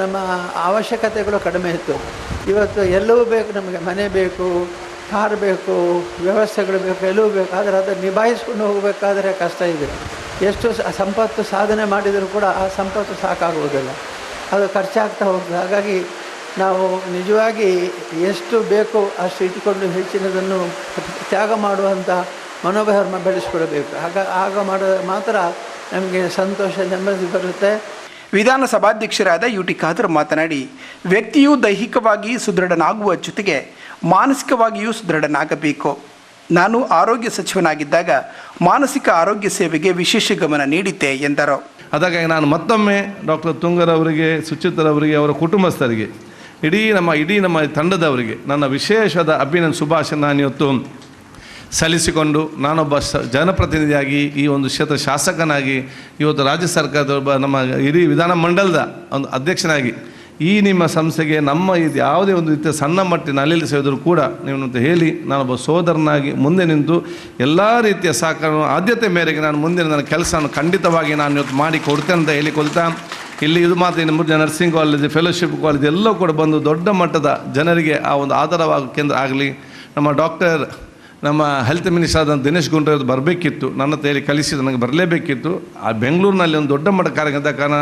ನಮ್ಮ ಅವಶ್ಯಕತೆಗಳು ಕಡಿಮೆ ಇತ್ತು. ಇವತ್ತು ಎಲ್ಲವೂ ಬೇಕು, ನಮಗೆ ಮನೆ ಬೇಕು, ಕಾರ್ ಬೇಕು, ವ್ಯವಸ್ಥೆಗಳು ಬೇಕು, ಎಲ್ಲವೂ ಬೇಕು. ಆದರೆ ಅದನ್ನು ನಿಭಾಯಿಸ್ಕೊಂಡು ಹೋಗಬೇಕಾದ್ರೆ ಕಷ್ಟ ಇದೆ. ಎಷ್ಟು ಸಂಪತ್ತು ಸಾಧನೆ ಮಾಡಿದರೂ ಕೂಡ ಆ ಸಂಪತ್ತು ಸಾಕಾಗುವುದಿಲ್ಲ, ಅದು ಖರ್ಚಾಗ್ತಾ ಹೋಗ್ತದೆ. ಹಾಗಾಗಿ ನಾವು ನಿಜವಾಗಿ ಎಷ್ಟು ಬೇಕೋ ಅಷ್ಟು ಇಟ್ಟುಕೊಂಡು ಹೆಚ್ಚಿನದನ್ನು ತ್ಯಾಗ ಮಾಡುವಂಥ ಮನೋಧರ್ಮ ಬೆಳೆಸ್ಕೊಳ್ಬೇಕು. ಆಗ ಮಾಡಿದ ಮಾತ್ರ ನಮಗೆ ಸಂತೋಷ, ನೆಮ್ಮದಿ ಬರುತ್ತೆ. ವಿಧಾನಸಭಾಧ್ಯಕ್ಷರಾದ ಯು ಟಿ ಖಾದರ್ ಮಾತನಾಡಿ, ವ್ಯಕ್ತಿಯು ದೈಹಿಕವಾಗಿ ಸುದೃಢನಾಗುವ ಜೊತೆಗೆ ಮಾನಸಿಕವಾಗಿಯೂ ಸುದೃಢನಾಗಬೇಕು. ನಾನು ಆರೋಗ್ಯ ಸಚಿವನಾಗಿದ್ದಾಗ ಮಾನಸಿಕ ಆರೋಗ್ಯ ಸೇವೆಗೆ ವಿಶೇಷ ಗಮನ ನೀಡಿದ್ದೆ ಎಂದರು. ಅದಕ್ಕಾಗಿ ನಾನು ಮತ್ತೊಮ್ಮೆ ಡಾಕ್ಟರ್ ತುಂಗರವರಿಗೆ, ಸುಚಿತ್ರವರಿಗೆ, ಅವರ ಕುಟುಂಬಸ್ಥರಿಗೆ, ಇಡೀ ನಮ್ಮ ತಂಡದವರಿಗೆ ನನ್ನ ವಿಶೇಷವಾದ ಅಭಿನಂದನೆ, ಶುಭಾಶಯ ನಾನು ಇವತ್ತು ಸಲ್ಲಿಸಿಕೊಂಡು, ನಾನೊಬ್ಬ ಜನಪ್ರತಿನಿಧಿಯಾಗಿ, ಈ ಒಂದು ಕ್ಷೇತ್ರ ಶಾಸಕನಾಗಿ, ಇವತ್ತು ರಾಜ್ಯ ಸರ್ಕಾರದ ನಮ್ಮ ಇಡೀ ವಿಧಾನಮಂಡಲದ ಒಂದು ಅಧ್ಯಕ್ಷನಾಗಿ ಈ ನಿಮ್ಮ ಸಂಸ್ಥೆಗೆ ನಮ್ಮ ಇದು ಯಾವುದೇ ಒಂದು ರೀತಿಯ ಸಣ್ಣ ಮಟ್ಟಿನ ಅಲೆಯಲ್ಲಿ ಸೇರಿದರೂ ಕೂಡ ನೀವು ಅಂತ ಹೇಳಿ ನಾನೊಬ್ಬ ಸೋದರನಾಗಿ ಮುಂದೆ ನಿಂತು ಎಲ್ಲ ರೀತಿಯ ಸಹಕಾರ ಆದ್ಯತೆ ಮೇರೆಗೆ ನಾನು ಮುಂದೆ ನನ್ನ ಕೆಲಸವನ್ನು ಖಂಡಿತವಾಗಿ ನಾನು ಇವತ್ತು ಮಾಡಿ ಕೊಡ್ತೇನೆ ಅಂತ ಹೇಳಿಕೊಳ್ತಾ, ಇಲ್ಲಿ ಇದು ಮಾತ್ರ ಇನ್ನು ನರ್ಸಿಂಗ್ ಕಾಲೇಜ್, ಫೆಲೋಶಿಪ್ ಕಾಲೇಜ್ ಎಲ್ಲವೂ ಕೂಡ ಬಂದು ದೊಡ್ಡ ಮಟ್ಟದ ಜನರಿಗೆ ಆ ಒಂದು ಆಧಾರವಾಗೋ ಕೇಂದ್ರ ಆಗಲಿ. ನಮ್ಮ ಹೆಲ್ತ್ ಮಿನಿಸ್ಟರ್ ಆದ ದಿನೇಶ್ ಗುಂಡೂರಾವ್ ಬರಬೇಕಿತ್ತು, ನನ್ನ ಹೇಳಿ ಕಲಿಸಿ ನನಗೆ ಬರಲೇಬೇಕಿತ್ತು. ಆ ಬೆಂಗಳೂರಿನಲ್ಲಿ ಒಂದು ದೊಡ್ಡ ಮಟ್ಟ ಕಾರ್ಯಕ್ರಮದ ಕಾರಣ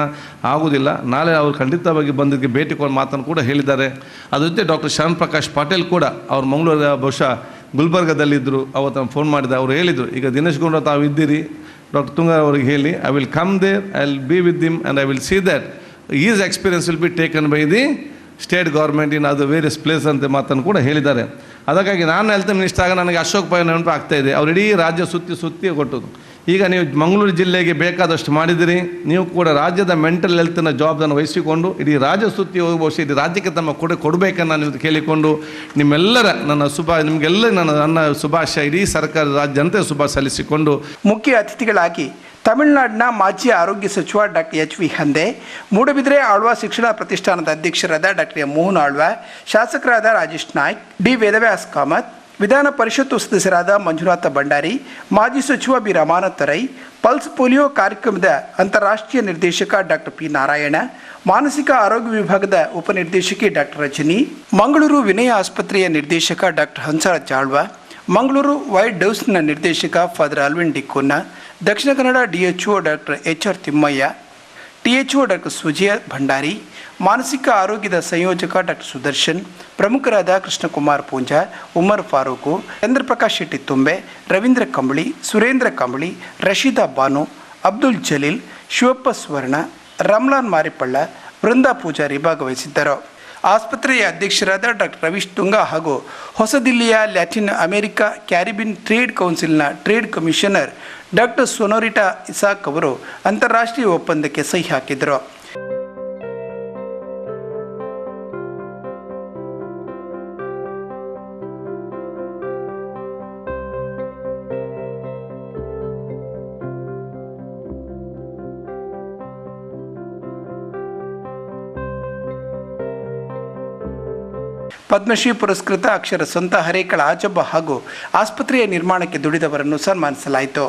ಆಗೋದಿಲ್ಲ. ನಾಳೆ ಅವರು ಖಂಡಿತವಾಗಿ ಬಂದಿದ್ದಕ್ಕೆ ಭೇಟಿ ಕೊಟ್ಟು ಮಾತನ್ನು ಕೂಡ ಹೇಳಿದ್ದಾರೆ. ಅದ್ರ ಜೊತೆ ಡಾಕ್ಟರ್ ಶ್ಯಾಮ್ ಪ್ರಕಾಶ್ ಪಾಟೀಲ್ ಕೂಡ ಅವ್ರು ಮಂಗಳೂರು ಬಹುಶಃ ಗುಲ್ಬರ್ಗದಲ್ಲಿದ್ದರು, ಅವತ್ತು ಫೋನ್ ಮಾಡಿದೆ. ಅವರು ಹೇಳಿದರು, ಈಗ ದಿನೇಶ್ ಗುಂಡೂರಾವ್ ತಾವು ಇದ್ದೀರಿ, ಡಾಕ್ಟರ್ ತುಂಗರ್ ಅವರಿಗೆ ಹೇಳಿ, I will come there, I will be with them and I will see that his experience will be taken by the state government in ಅದು ವೇರಿಯಸ್ ಪ್ಲೇಸ್ ಅಂತ ಮಾತನ್ನು ಕೂಡ ಹೇಳಿದ್ದಾರೆ. ಅದಕ್ಕಾಗಿ ನಾನು ಹೆಲ್ತ್ ಮಿನಿಸ್ಟರ್ ಆಗ ನನಗೆ ಅಶೋಕ್ ಪೈ ನೆನಪು ಆಗ್ತಾಯಿದೆ. ಅವ್ರು ಇಡೀ ರಾಜ್ಯ ಸುತ್ತಿ ಕೊಟ್ಟದು. ಈಗ ನೀವು ಮಂಗಳೂರು ಜಿಲ್ಲೆಗೆ ಬೇಕಾದಷ್ಟು ಮಾಡಿದಿರಿ, ನೀವು ಕೂಡ ರಾಜ್ಯದ ಮೆಂಟಲ್ ಹೆಲ್ತ್ನ ಜವಾಬ್ದಾರಿಯನ್ನು ವಹಿಸಿಕೊಂಡು ಇಡೀ ರಾಜ್ಯ ಸುತ್ತಿ ಹೋಗಿ ಬಹುಶಃ ಇಡೀ ರಾಜ್ಯಕ್ಕೆ ತಮ್ಮ ಕೊಡಬೇಕನ್ನು ನಾನು ಕೇಳಿಕೊಂಡು ನಿಮ್ಮೆಲ್ಲರ ನಿಮಗೆಲ್ಲ ನನ್ನ ಶುಭಾಶಯ, ಇಡೀ ಸರ್ಕಾರದ ರಾಜ್ಯ ಜನತೆ ಶುಭ ಸಲ್ಲಿಸಿಕೊಂಡು ಮುಖ್ಯ ಅತಿಥಿಗಳಾಗಿ ತಮಿಳುನಾಡಿನ ಮಾಜಿ ಆರೋಗ್ಯ ಸಚಿವ doctor H V Hande, Moodbidri Alva ಶಿಕ್ಷಣ ಪ್ರತಿಷ್ಠಾನದ ಅಧ್ಯಕ್ಷರಾದ ಡಾಕ್ಟರ್ ಎಂ ಮೋಹನ್ ಆಳ್ವಾ, ಶಾಸಕರಾದ ರಾಜೇಶ್ ನಾಯ್ಕ್, ಡಿ ವೇದವ್ಯಾಸ್ ಕಾಮತ್, ವಿಧಾನ ಪರಿಷತ್ತು ಸದಸ್ಯರಾದ ಮಂಜುನಾಥ ಭಂಡಾರಿ, ಮಾಜಿ ಸಚಿವ B Ramanath Rai, pulse polio ಕಾರ್ಯಕ್ರಮದ ಅಂತಾರಾಷ್ಟ್ರೀಯ ನಿರ್ದೇಶಕ ಡಾಕ್ಟರ್ ಪಿ ನಾರಾಯಣ, ಮಾನಸಿಕ ಆರೋಗ್ಯ ವಿಭಾಗದ ಉಪನಿರ್ದೇಶಕಿ ಡಾಕ್ಟರ್ ರಜನಿ, ಮಂಗಳೂರು ವಿನಯ ಆಸ್ಪತ್ರೆಯ ನಿರ್ದೇಶಕ ಡಾಕ್ಟರ್ ಹಂಸರಾಜ್ ಆಳ್ವಾ, ಮಂಗಳೂರು ವೈಟ್ ಡೌಸ್ನ ನಿರ್ದೇಶಕ ಫಾದರ್ ಅಲ್ವಿನ್ ಡಿಕೋನ್ನ, Dakshina Kannada DHO doctor HR Thimmaiah, THO doctor Sujaya Bhandari, ಮಾನಸಿಕ ಆರೋಗ್ಯದ ಸಂಯೋಜಕ ಡಾಕ್ಟರ್ ಸುದರ್ಶನ್, ಪ್ರಮುಖರಾದ ಕೃಷ್ಣಕುಮಾರ್ ಪೂಂಜಾ, ಉಮರ್ ಫಾರೂಕು, ಚಂದ್ರಪ್ರಕಾಶ್ ಶೆಟ್ಟಿ ತುಂಬೆ, ರವೀಂದ್ರ ಕಂಬಳಿ, ಸುರೇಂದ್ರ ಕಂಬಳಿ, ರಶೀದಾ ಬಾನು, ಅಬ್ದುಲ್ ಜಲೀಲ್, ಶಿವಪ್ಪ ಸ್ವರ್ಣ, ರಮ್ಲಾನ್ ಮಾರಿಪಳ್ಳ, ವೃಂದಾ ಪೂಜಾರಿ ಭಾಗವಹಿಸಿದ್ದರು. ಆಸ್ಪತ್ರೆಯ ಅಧ್ಯಕ್ಷರಾದ ಡಾಕ್ಟರ್ ರವೀಶ್ ತುಂಗಾ ಹಾಗೂ ಹೊಸದಿಲ್ಲಿಯ ಲ್ಯಾಟಿನ್ ಅಮೆರಿಕಾ ಕ್ಯಾರಿಬಿನ್ ಟ್ರೇಡ್ ಕೌನ್ಸಿಲ್ನ trade commissioner doctor Sonorita Isaac ಅವರು ಅಂತಾರಾಷ್ಟ್ರೀಯ ಒಪ್ಪಂದಕ್ಕೆ ಸಹಿ ಹಾಕಿದರು. ಪದ್ಮಶ್ರೀ ಪುರಸ್ಕೃತ ಅಕ್ಷರ ಸಂತ ಹರೇಕಳ ಆಜಬ್ಬ ಹಾಗೂ ಆಸ್ಪತ್ರೆಯ ನಿರ್ಮಾಣಕ್ಕೆ ದುಡಿದವರನ್ನು ಸನ್ಮಾನಿಸಲಾಯಿತು.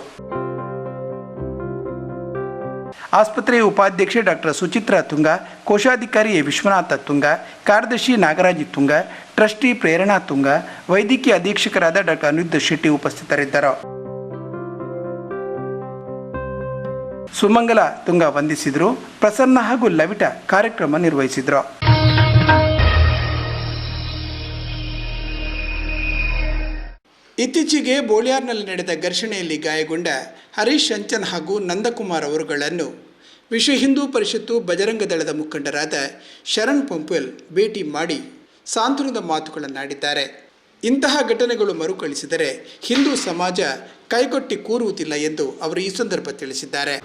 ಆಸ್ಪತ್ರೆಯ ಉಪಾಧ್ಯಕ್ಷೆ ಡಾಕ್ಟರ್ ಸುಚಿತ್ರಾ ತುಂಗ, ಕೋಶಾಧಿಕಾರಿ ವಿಶ್ವನಾಥ ತುಂಗ, ಕಾರ್ಯದರ್ಶಿ ನಾಗರಾಜಿ ತುಂಗ, ಟ್ರಸ್ಟಿ ಪ್ರೇರಣಾ ತುಂಗ, ವೈದ್ಯಕೀಯ ಅಧೀಕ್ಷಕರಾದ ಡಾಕ್ಟರ್ ಅನಿರುದ್ಧ ಶೆಟ್ಟಿ ಉಪಸ್ಥಿತರಿದ್ದರು. ಸುಮಂಗಲ ತುಂಗ ವಂದಿಸಿದರು. ಪ್ರಸನ್ನ ಹಾಗೂ ಲವಿಟ ಕಾರ್ಯಕ್ರಮ ನಿರ್ವಹಿಸಿದರು. ಇತ್ತೀಚೆಗೆ ಬೋಳ್ಯಾರ್ನಲ್ಲಿ ನಡೆದ ಘರ್ಷಣೆಯಲ್ಲಿ ಗಾಯಗೊಂಡ ಹರೀಶ್ ಚಂಚನ್ ಹಾಗೂ ನಂದಕುಮಾರ್ ಅವರುಗಳನ್ನು ವಿಶ್ವ ಹಿಂದೂ ಪರಿಷತ್ತು ಬಜರಂಗ ದಳದ ಮುಖಂಡರಾದ ಶರಣ್ ಪಂಪೆಲ್ ಭೇಟಿ ಮಾಡಿ ಸಾಂತ್ವನದ ಮಾತುಗಳನ್ನಾಡಿದ್ದಾರೆ. ಇಂತಹ ಘಟನೆಗಳು ಮರುಕಳಿಸಿದರೆ ಹಿಂದೂ ಸಮಾಜ ಕೈಗೊಟ್ಟಿ ಕೂರುವುದಿಲ್ಲ ಎಂದು ಅವರು ಈ ಸಂದರ್ಭ ತಿಳಿಸಿದ್ದಾರೆ.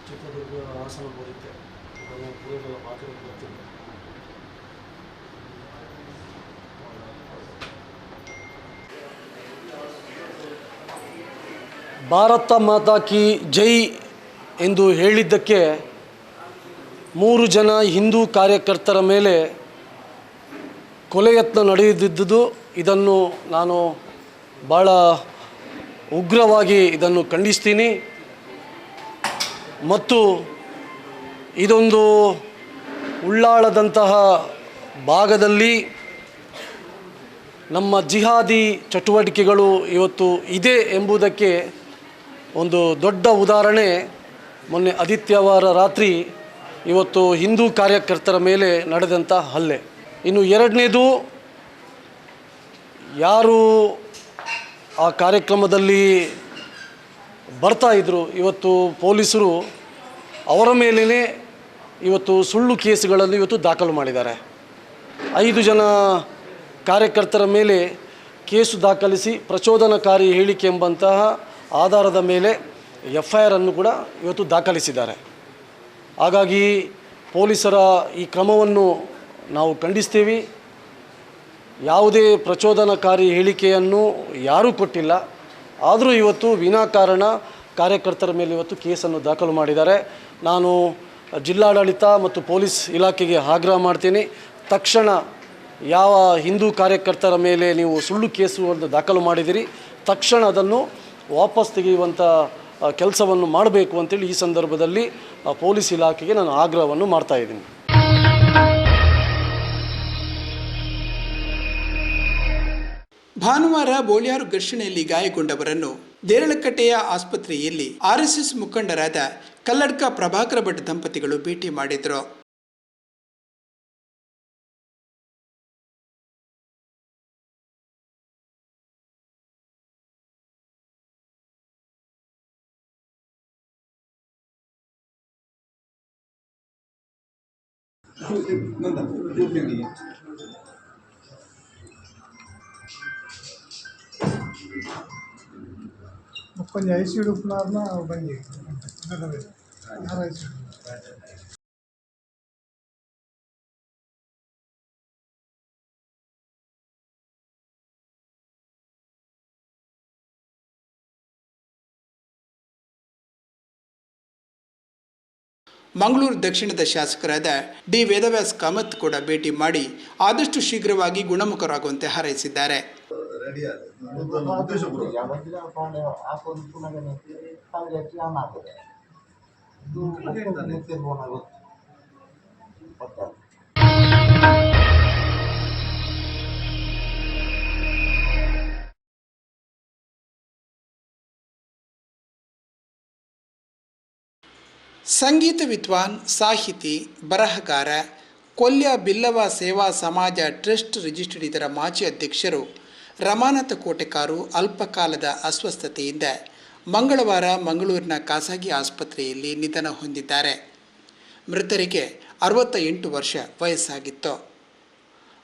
ಚಿತ್ರದುರ್ಗ ಹಾಸನ ಬರುತ್ತೆ ಪೂರ್ವಗಳ ಪಾತ್ರ ಬರ್ತೀನಿ. ಭಾರತ ಮಾತಾ ಕಿ ಜೈ ಎಂದು ಹೇಳಿದ್ದಕ್ಕೆ 3 ಜನ ಹಿಂದೂ ಕಾರ್ಯಕರ್ತರ ಮೇಲೆ ಕೊಲೆಯತ್ನ ನಡೆದಿದ್ದುದು, ಇದನ್ನು ನಾನು ಭಾಳ ಉಗ್ರವಾಗಿ ಇದನ್ನು ಖಂಡಿಸ್ತೀನಿ. ಮತ್ತು ಇದೊಂದು ಉಳ್ಳಾಳದಂತಹ ಭಾಗದಲ್ಲಿ ನಮ್ಮ ಜಿಹಾದಿ ಚಟುವಟಿಕೆಗಳು ಇವತ್ತು ಇದೆ ಎಂಬುದಕ್ಕೆ ಒಂದು ದೊಡ್ಡ ಉದಾಹರಣೆ ಮೊನ್ನೆ ಆದಿತ್ಯವಾರ ರಾತ್ರಿ ಇವತ್ತು ಹಿಂದೂ ಕಾರ್ಯಕರ್ತರ ಮೇಲೆ ನಡೆದಂಥ ಹಲ್ಲೆ. ಇನ್ನು ಎರಡನೇದು, ಯಾರು ಆ ಕಾರ್ಯಕ್ರಮದಲ್ಲಿ ಬರ್ತಾಯಿದ್ರು, ಇವತ್ತು ಪೊಲೀಸರು ಅವರ ಮೇಲೇ ಇವತ್ತು ಸುಳ್ಳು ಕೇಸುಗಳನ್ನು ಇವತ್ತು ದಾಖಲು ಮಾಡಿದ್ದಾರೆ. 5 ಜನ ಕಾರ್ಯಕರ್ತರ ಮೇಲೆ ಕೇಸು ದಾಖಲಿಸಿ ಪ್ರಚೋದನಕಾರಿ ಹೇಳಿಕೆ ಎಂಬಂತಹ ಆಧಾರದ ಮೇಲೆ FIR ಅನ್ನು ಕೂಡ ಇವತ್ತು ದಾಖಲಿಸಿದ್ದಾರೆ. ಹಾಗಾಗಿ ಪೊಲೀಸರ ಈ ಕ್ರಮವನ್ನು ನಾವು ಖಂಡಿಸ್ತೀವಿ. ಯಾವುದೇ ಪ್ರಚೋದನಕಾರಿ ಹೇಳಿಕೆಯನ್ನು ಯಾರೂ ಕೊಟ್ಟಿಲ್ಲ, ಆದರೂ ಇವತ್ತು ವಿನಾಕಾರಣ ಕಾರ್ಯಕರ್ತರ ಮೇಲೆ ಇವತ್ತು ಕೇಸನ್ನು ದಾಖಲು ಮಾಡಿದ್ದಾರೆ. ನಾನು ಜಿಲ್ಲಾಡಳಿತ ಮತ್ತು ಪೊಲೀಸ್ ಇಲಾಖೆಗೆ ಆಗ್ರಹ ಮಾಡ್ತೀನಿ, ತಕ್ಷಣ ಯಾವ ಹಿಂದೂ ಕಾರ್ಯಕರ್ತರ ಮೇಲೆ ನೀವು ಸುಳ್ಳು ಕೇಸುಗಳನ್ನು ದಾಖಲು ಮಾಡಿದಿರಿ, ತಕ್ಷಣ ಅದನ್ನು ವಾಪಸ್ ತೆಗೆಯುವಂಥ ಕೆಲಸವನ್ನು ಮಾಡಬೇಕು ಅಂತೇಳಿ ಈ ಸಂದರ್ಭದಲ್ಲಿ ಪೊಲೀಸ್ ಇಲಾಖೆಗೆ ನಾನು ಆಗ್ರಹವನ್ನು ಮಾಡ್ತಾಯಿದ್ದೀನಿ. ಭಾನುವಾರ ಬೋಳ್ಯಾರು ಘರ್ಷಣೆಯಲ್ಲಿ ಗಾಯಗೊಂಡವರನ್ನು ದೇರಳಕಟ್ಟೆಯ ಆಸ್ಪತ್ರೆಯಲ್ಲಿ ಆರ್ಎಸ್ಎಸ್ ಮುಖಂಡರಾದ ಕಲ್ಲಡ್ಕ ಪ್ರಭಾಕರ ಭಟ್ ದಂಪತಿಗಳು ಭೇಟಿ ಮಾಡಿದರು. ಕೊಂಚ ಐಸಿ ಉಡುಪಿನಾರ್ನ ಬಂದಿ ಮಂಗಳೂರು ದಕ್ಷಿಣದ ಶಾಸಕರಾದ ಡಿ ವೇದವ್ಯಾಸ್ ಕಾಮತ್ ಕೂಡ ಭೇಟಿ ಮಾಡಿ ಆದಷ್ಟು ಶೀಘ್ರವಾಗಿ ಗುಣಮುಖರಾಗುವಂತೆ ಹಾರೈಸಿದ್ದಾರೆ. ಸಂಗೀತ ವಿದ್ವಾನ್, ಸಾಹಿತಿ, ಬರಹಗಾರ, ಕೊಲ್ಯ ಬಿಲ್ಲವ ಸೇವಾ ಸಮಾಜ ಟ್ರಸ್ಟ್ ರಿಜಿಸ್ಟರ್ಡ್ ಇದರ ಮಾಜಿ ಅಧ್ಯಕ್ಷರು ರಮಾನಾಥ ಕೋಟೆಕಾರು ಅಲ್ಪಕಾಲದ ಅಸ್ವಸ್ಥತೆಯಿಂದ ಮಂಗಳವಾರ ಮಂಗಳೂರಿನ ಖಾಸಗಿ ಆಸ್ಪತ್ರೆಯಲ್ಲಿ ನಿಧನ ಹೊಂದಿದ್ದಾರೆ. ಮೃತರಿಗೆ 68 ವರ್ಷ ವಯಸ್ಸಾಗಿತ್ತು.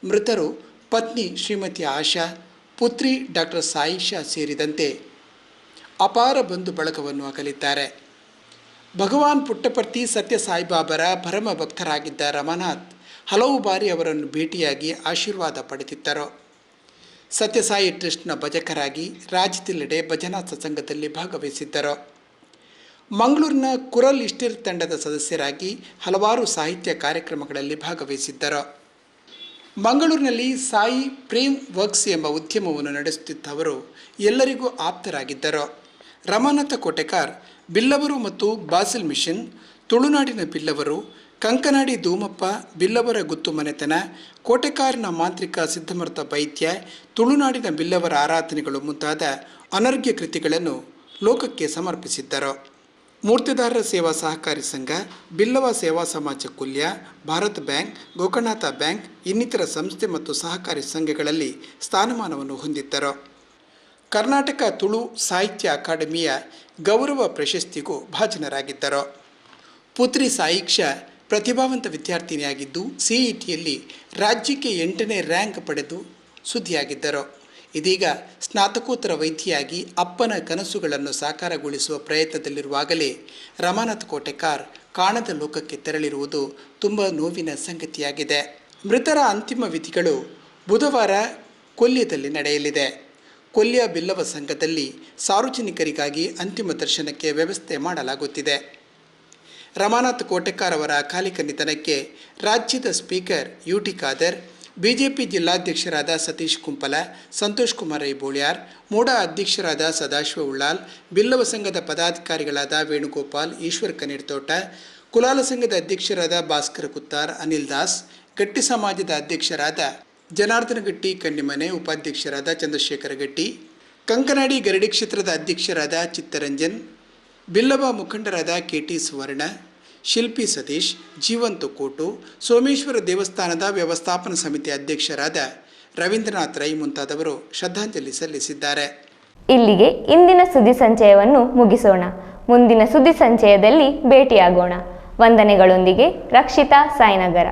ಮೃತರು ಪತ್ನಿ ಶ್ರೀಮತಿ ಆಶಾ, ಪುತ್ರಿ ಡಾಕ್ಟರ್ ಸಾಯಿಷಾ ಸೇರಿದಂತೆ ಅಪಾರ ಬಂಧು ಬಳಗವನ್ನು ಅಗಲಿದ್ದಾರೆ. ಭಗವಾನ್ ಪುಟ್ಟಪರ್ತಿ ಸತ್ಯ ಸಾಯಿಬಾಬರ ಪರಮ ಭಕ್ತರಾಗಿದ್ದ ರಮಾನಾಥ್ ಹಲವು ಬಾರಿ ಅವರನ್ನು ಭೇಟಿಯಾಗಿ ಆಶೀರ್ವಾದ ಪಡೆದಿದ್ದರು. ಸತ್ಯಸಾಯಿ ಟ್ರಸ್ಟ್ನ ಭಜಕರಾಗಿ ರಾಜ್ಯದೆಲ್ಲೆಡೆ ಭಜನಾ ಸತ್ಸಂಗದಲ್ಲಿ ಭಾಗವಹಿಸಿದ್ದರು. ಮಂಗಳೂರಿನ ಕುರಲ್ ಇಸ್ಟಿರ್ ತಂಡದ ಸದಸ್ಯರಾಗಿ ಹಲವಾರು ಸಾಹಿತ್ಯ ಕಾರ್ಯಕ್ರಮಗಳಲ್ಲಿ ಭಾಗವಹಿಸಿದ್ದರು. ಮಂಗಳೂರಿನಲ್ಲಿ ಸಾಯಿ ಪ್ರೇಮ್ ವರ್ಕ್ಸ್ ಎಂಬ ಉದ್ಯಮವನ್ನು ನಡೆಸುತ್ತಿದ್ದವರು ಎಲ್ಲರಿಗೂ ಆಪ್ತರಾಗಿದ್ದರು. ರಮಾನಾಥ ಕೋಟೆಕಾರ್ ಬಿಲ್ಲವರು ಮತ್ತು ಬಾಸಿಲ್ ಮಿಷನ್, ತುಳುನಾಡಿನ ಬಿಲ್ಲವರು, ಕಂಕನಾಡಿ ಧೂಮಪ್ಪ, ಬಿಲ್ಲವರ ಗುತ್ತು ಮನೆತನ, ಕೋಟೆಕಾರ್ನ ಮಾಂತ್ರಿಕ ಸಿದ್ಧಮರ್ಥ ವೈದ್ಯ, ತುಳುನಾಡಿನ ಬಿಲ್ಲವರ ಆರಾಧನೆಗಳು ಮುಂತಾದ ಅನರ್ಘ್ಯ ಕೃತಿಗಳನ್ನು ಲೋಕಕ್ಕೆ ಸಮರ್ಪಿಸಿದ್ದರು. ಮೂರ್ತಿದಾರರ ಸೇವಾ ಸಹಕಾರಿ ಸಂಘ, ಬಿಲ್ಲವ ಸೇವಾ ಸಮಾಜ ಕುಲ್ಯ, ಭಾರತ್ ಬ್ಯಾಂಕ್, ಗೋಕರ್ಣನಾಥ ಬ್ಯಾಂಕ್ ಇನ್ನಿತರ ಸಂಸ್ಥೆ ಮತ್ತು ಸಹಕಾರಿ ಸಂಘಗಳಲ್ಲಿ ಸ್ಥಾನಮಾನವನ್ನು ಹೊಂದಿದ್ದರು. ಕರ್ನಾಟಕ ತುಳು ಸಾಹಿತ್ಯ ಅಕಾಡೆಮಿಯ ಗೌರವ ಪ್ರಶಸ್ತಿಗೂ ಭಾಜನರಾಗಿದ್ದರು. ಪುತ್ರಿ ಸಾಯಿಕ್ಷಾ ಪ್ರತಿಭಾವಂತ ವಿದ್ಯಾರ್ಥಿನಿಯಾಗಿದ್ದು CETಯಲ್ಲಿ ರಾಜ್ಯಕ್ಕೆ 8ನೇ ರ್ಯಾಂಕ್ ಪಡೆದು ಸುದ್ದಿಯಾಗಿದ್ದರು. ಇದೀಗ ಸ್ನಾತಕೋತ್ತರ ವೈದ್ಯೆಯಾಗಿ ಅಪ್ಪನ ಕನಸುಗಳನ್ನು ಸಾಕಾರಗೊಳಿಸುವ ಪ್ರಯತ್ನದಲ್ಲಿರುವಾಗಲೇ ರಮಾನಾಥ ಕೋಟೆಕಾರ್ ಕಾಣದ ಲೋಕಕ್ಕೆ ತೆರಳಿರುವುದು ತುಂಬ ನೋವಿನ ಸಂಗತಿಯಾಗಿದೆ. ಮೃತರ ಅಂತಿಮ ವಿಧಿಗಳು ಬುಧವಾರ ಕೊಲ್ಯದಲ್ಲಿ ನಡೆಯಲಿದೆ. ಕೊಲ್ಯ ಬಿಲ್ಲವ ಸಂಘದಲ್ಲಿ ಸಾರ್ವಜನಿಕರಿಗಾಗಿ ಅಂತಿಮ ದರ್ಶನಕ್ಕೆ ವ್ಯವಸ್ಥೆ ಮಾಡಲಾಗುತ್ತಿದೆ. ರಮಾನಾಥ ಕೋಟೆಕಾರ್ ಅವರ ಅಕಾಲಿಕ ನಿಧನಕ್ಕೆ ರಾಜ್ಯದ ಸ್ಪೀಕರ್ UT ಖಾದರ್, ಬಿಜೆಪಿ ಜಿಲ್ಲಾಧ್ಯಕ್ಷರಾದ ಸತೀಶ್ ಕುಂಪಲ, ಸಂತೋಷ್ ಕುಮಾರ್ ರೈ ಬೋಳ್ಯಾರ್, ಮೂಡಾ ಅಧ್ಯಕ್ಷರಾದ ಸದಾಶಿವ ಉಳ್ಳಾಲ್, ಬಿಲ್ಲವ ಸಂಘದ ಪದಾಧಿಕಾರಿಗಳಾದ ವೇಣುಗೋಪಾಲ್, ಈಶ್ವರ್ ಕನೀರ್ತೋಟ, ಕುಲಾಲ ಸಂಘದ ಅಧ್ಯಕ್ಷರಾದ ಭಾಸ್ಕರ ಕುತ್ತಾರ್, ಅನಿಲ್ ದಾಸ್, ಗಟ್ಟಿ ಸಮಾಜದ ಅಧ್ಯಕ್ಷರಾದ ಜನಾರ್ದನ ಗಟ್ಟಿ ಕಣ್ಣಿಮನೆ, ಉಪಾಧ್ಯಕ್ಷರಾದ ಚಂದ್ರಶೇಖರ ಗಟ್ಟಿ, ಕಂಕನಾಡಿ ಗರಡಿ ಕ್ಷೇತ್ರದ ಅಧ್ಯಕ್ಷರಾದ ಚಿತ್ತರಂಜನ್, ಬಿಲ್ಲವ ಮುಖಂಡರಾದ KT ಸುವರ್ಣ, ಶಿಲ್ಪಿ ಸತೀಶ್, ಜೀವಂತ ಕೋಟು, ಸೋಮೇಶ್ವರ ದೇವಸ್ಥಾನದ ವ್ಯವಸ್ಥಾಪನಾ ಸಮಿತಿ ಅಧ್ಯಕ್ಷರಾದ ರವೀಂದ್ರನಾಥ್ ರೈ ಮುಂತಾದವರು ಶ್ರದ್ಧಾಂಜಲಿ ಸಲ್ಲಿಸಿದ್ದಾರೆ. ಇಲ್ಲಿಗೆ ಇಂದಿನ ಸುದ್ದಿ ಸಂಚಯವನ್ನು ಮುಗಿಸೋಣ. ಮುಂದಿನ ಸುದ್ದಿ ಸಂಚಯದಲ್ಲಿ ಭೇಟಿಯಾಗೋಣ. ವಂದನೆಗಳೊಂದಿಗೆ ರಕ್ಷಿತಾ ಸಾಯಿನಗರ.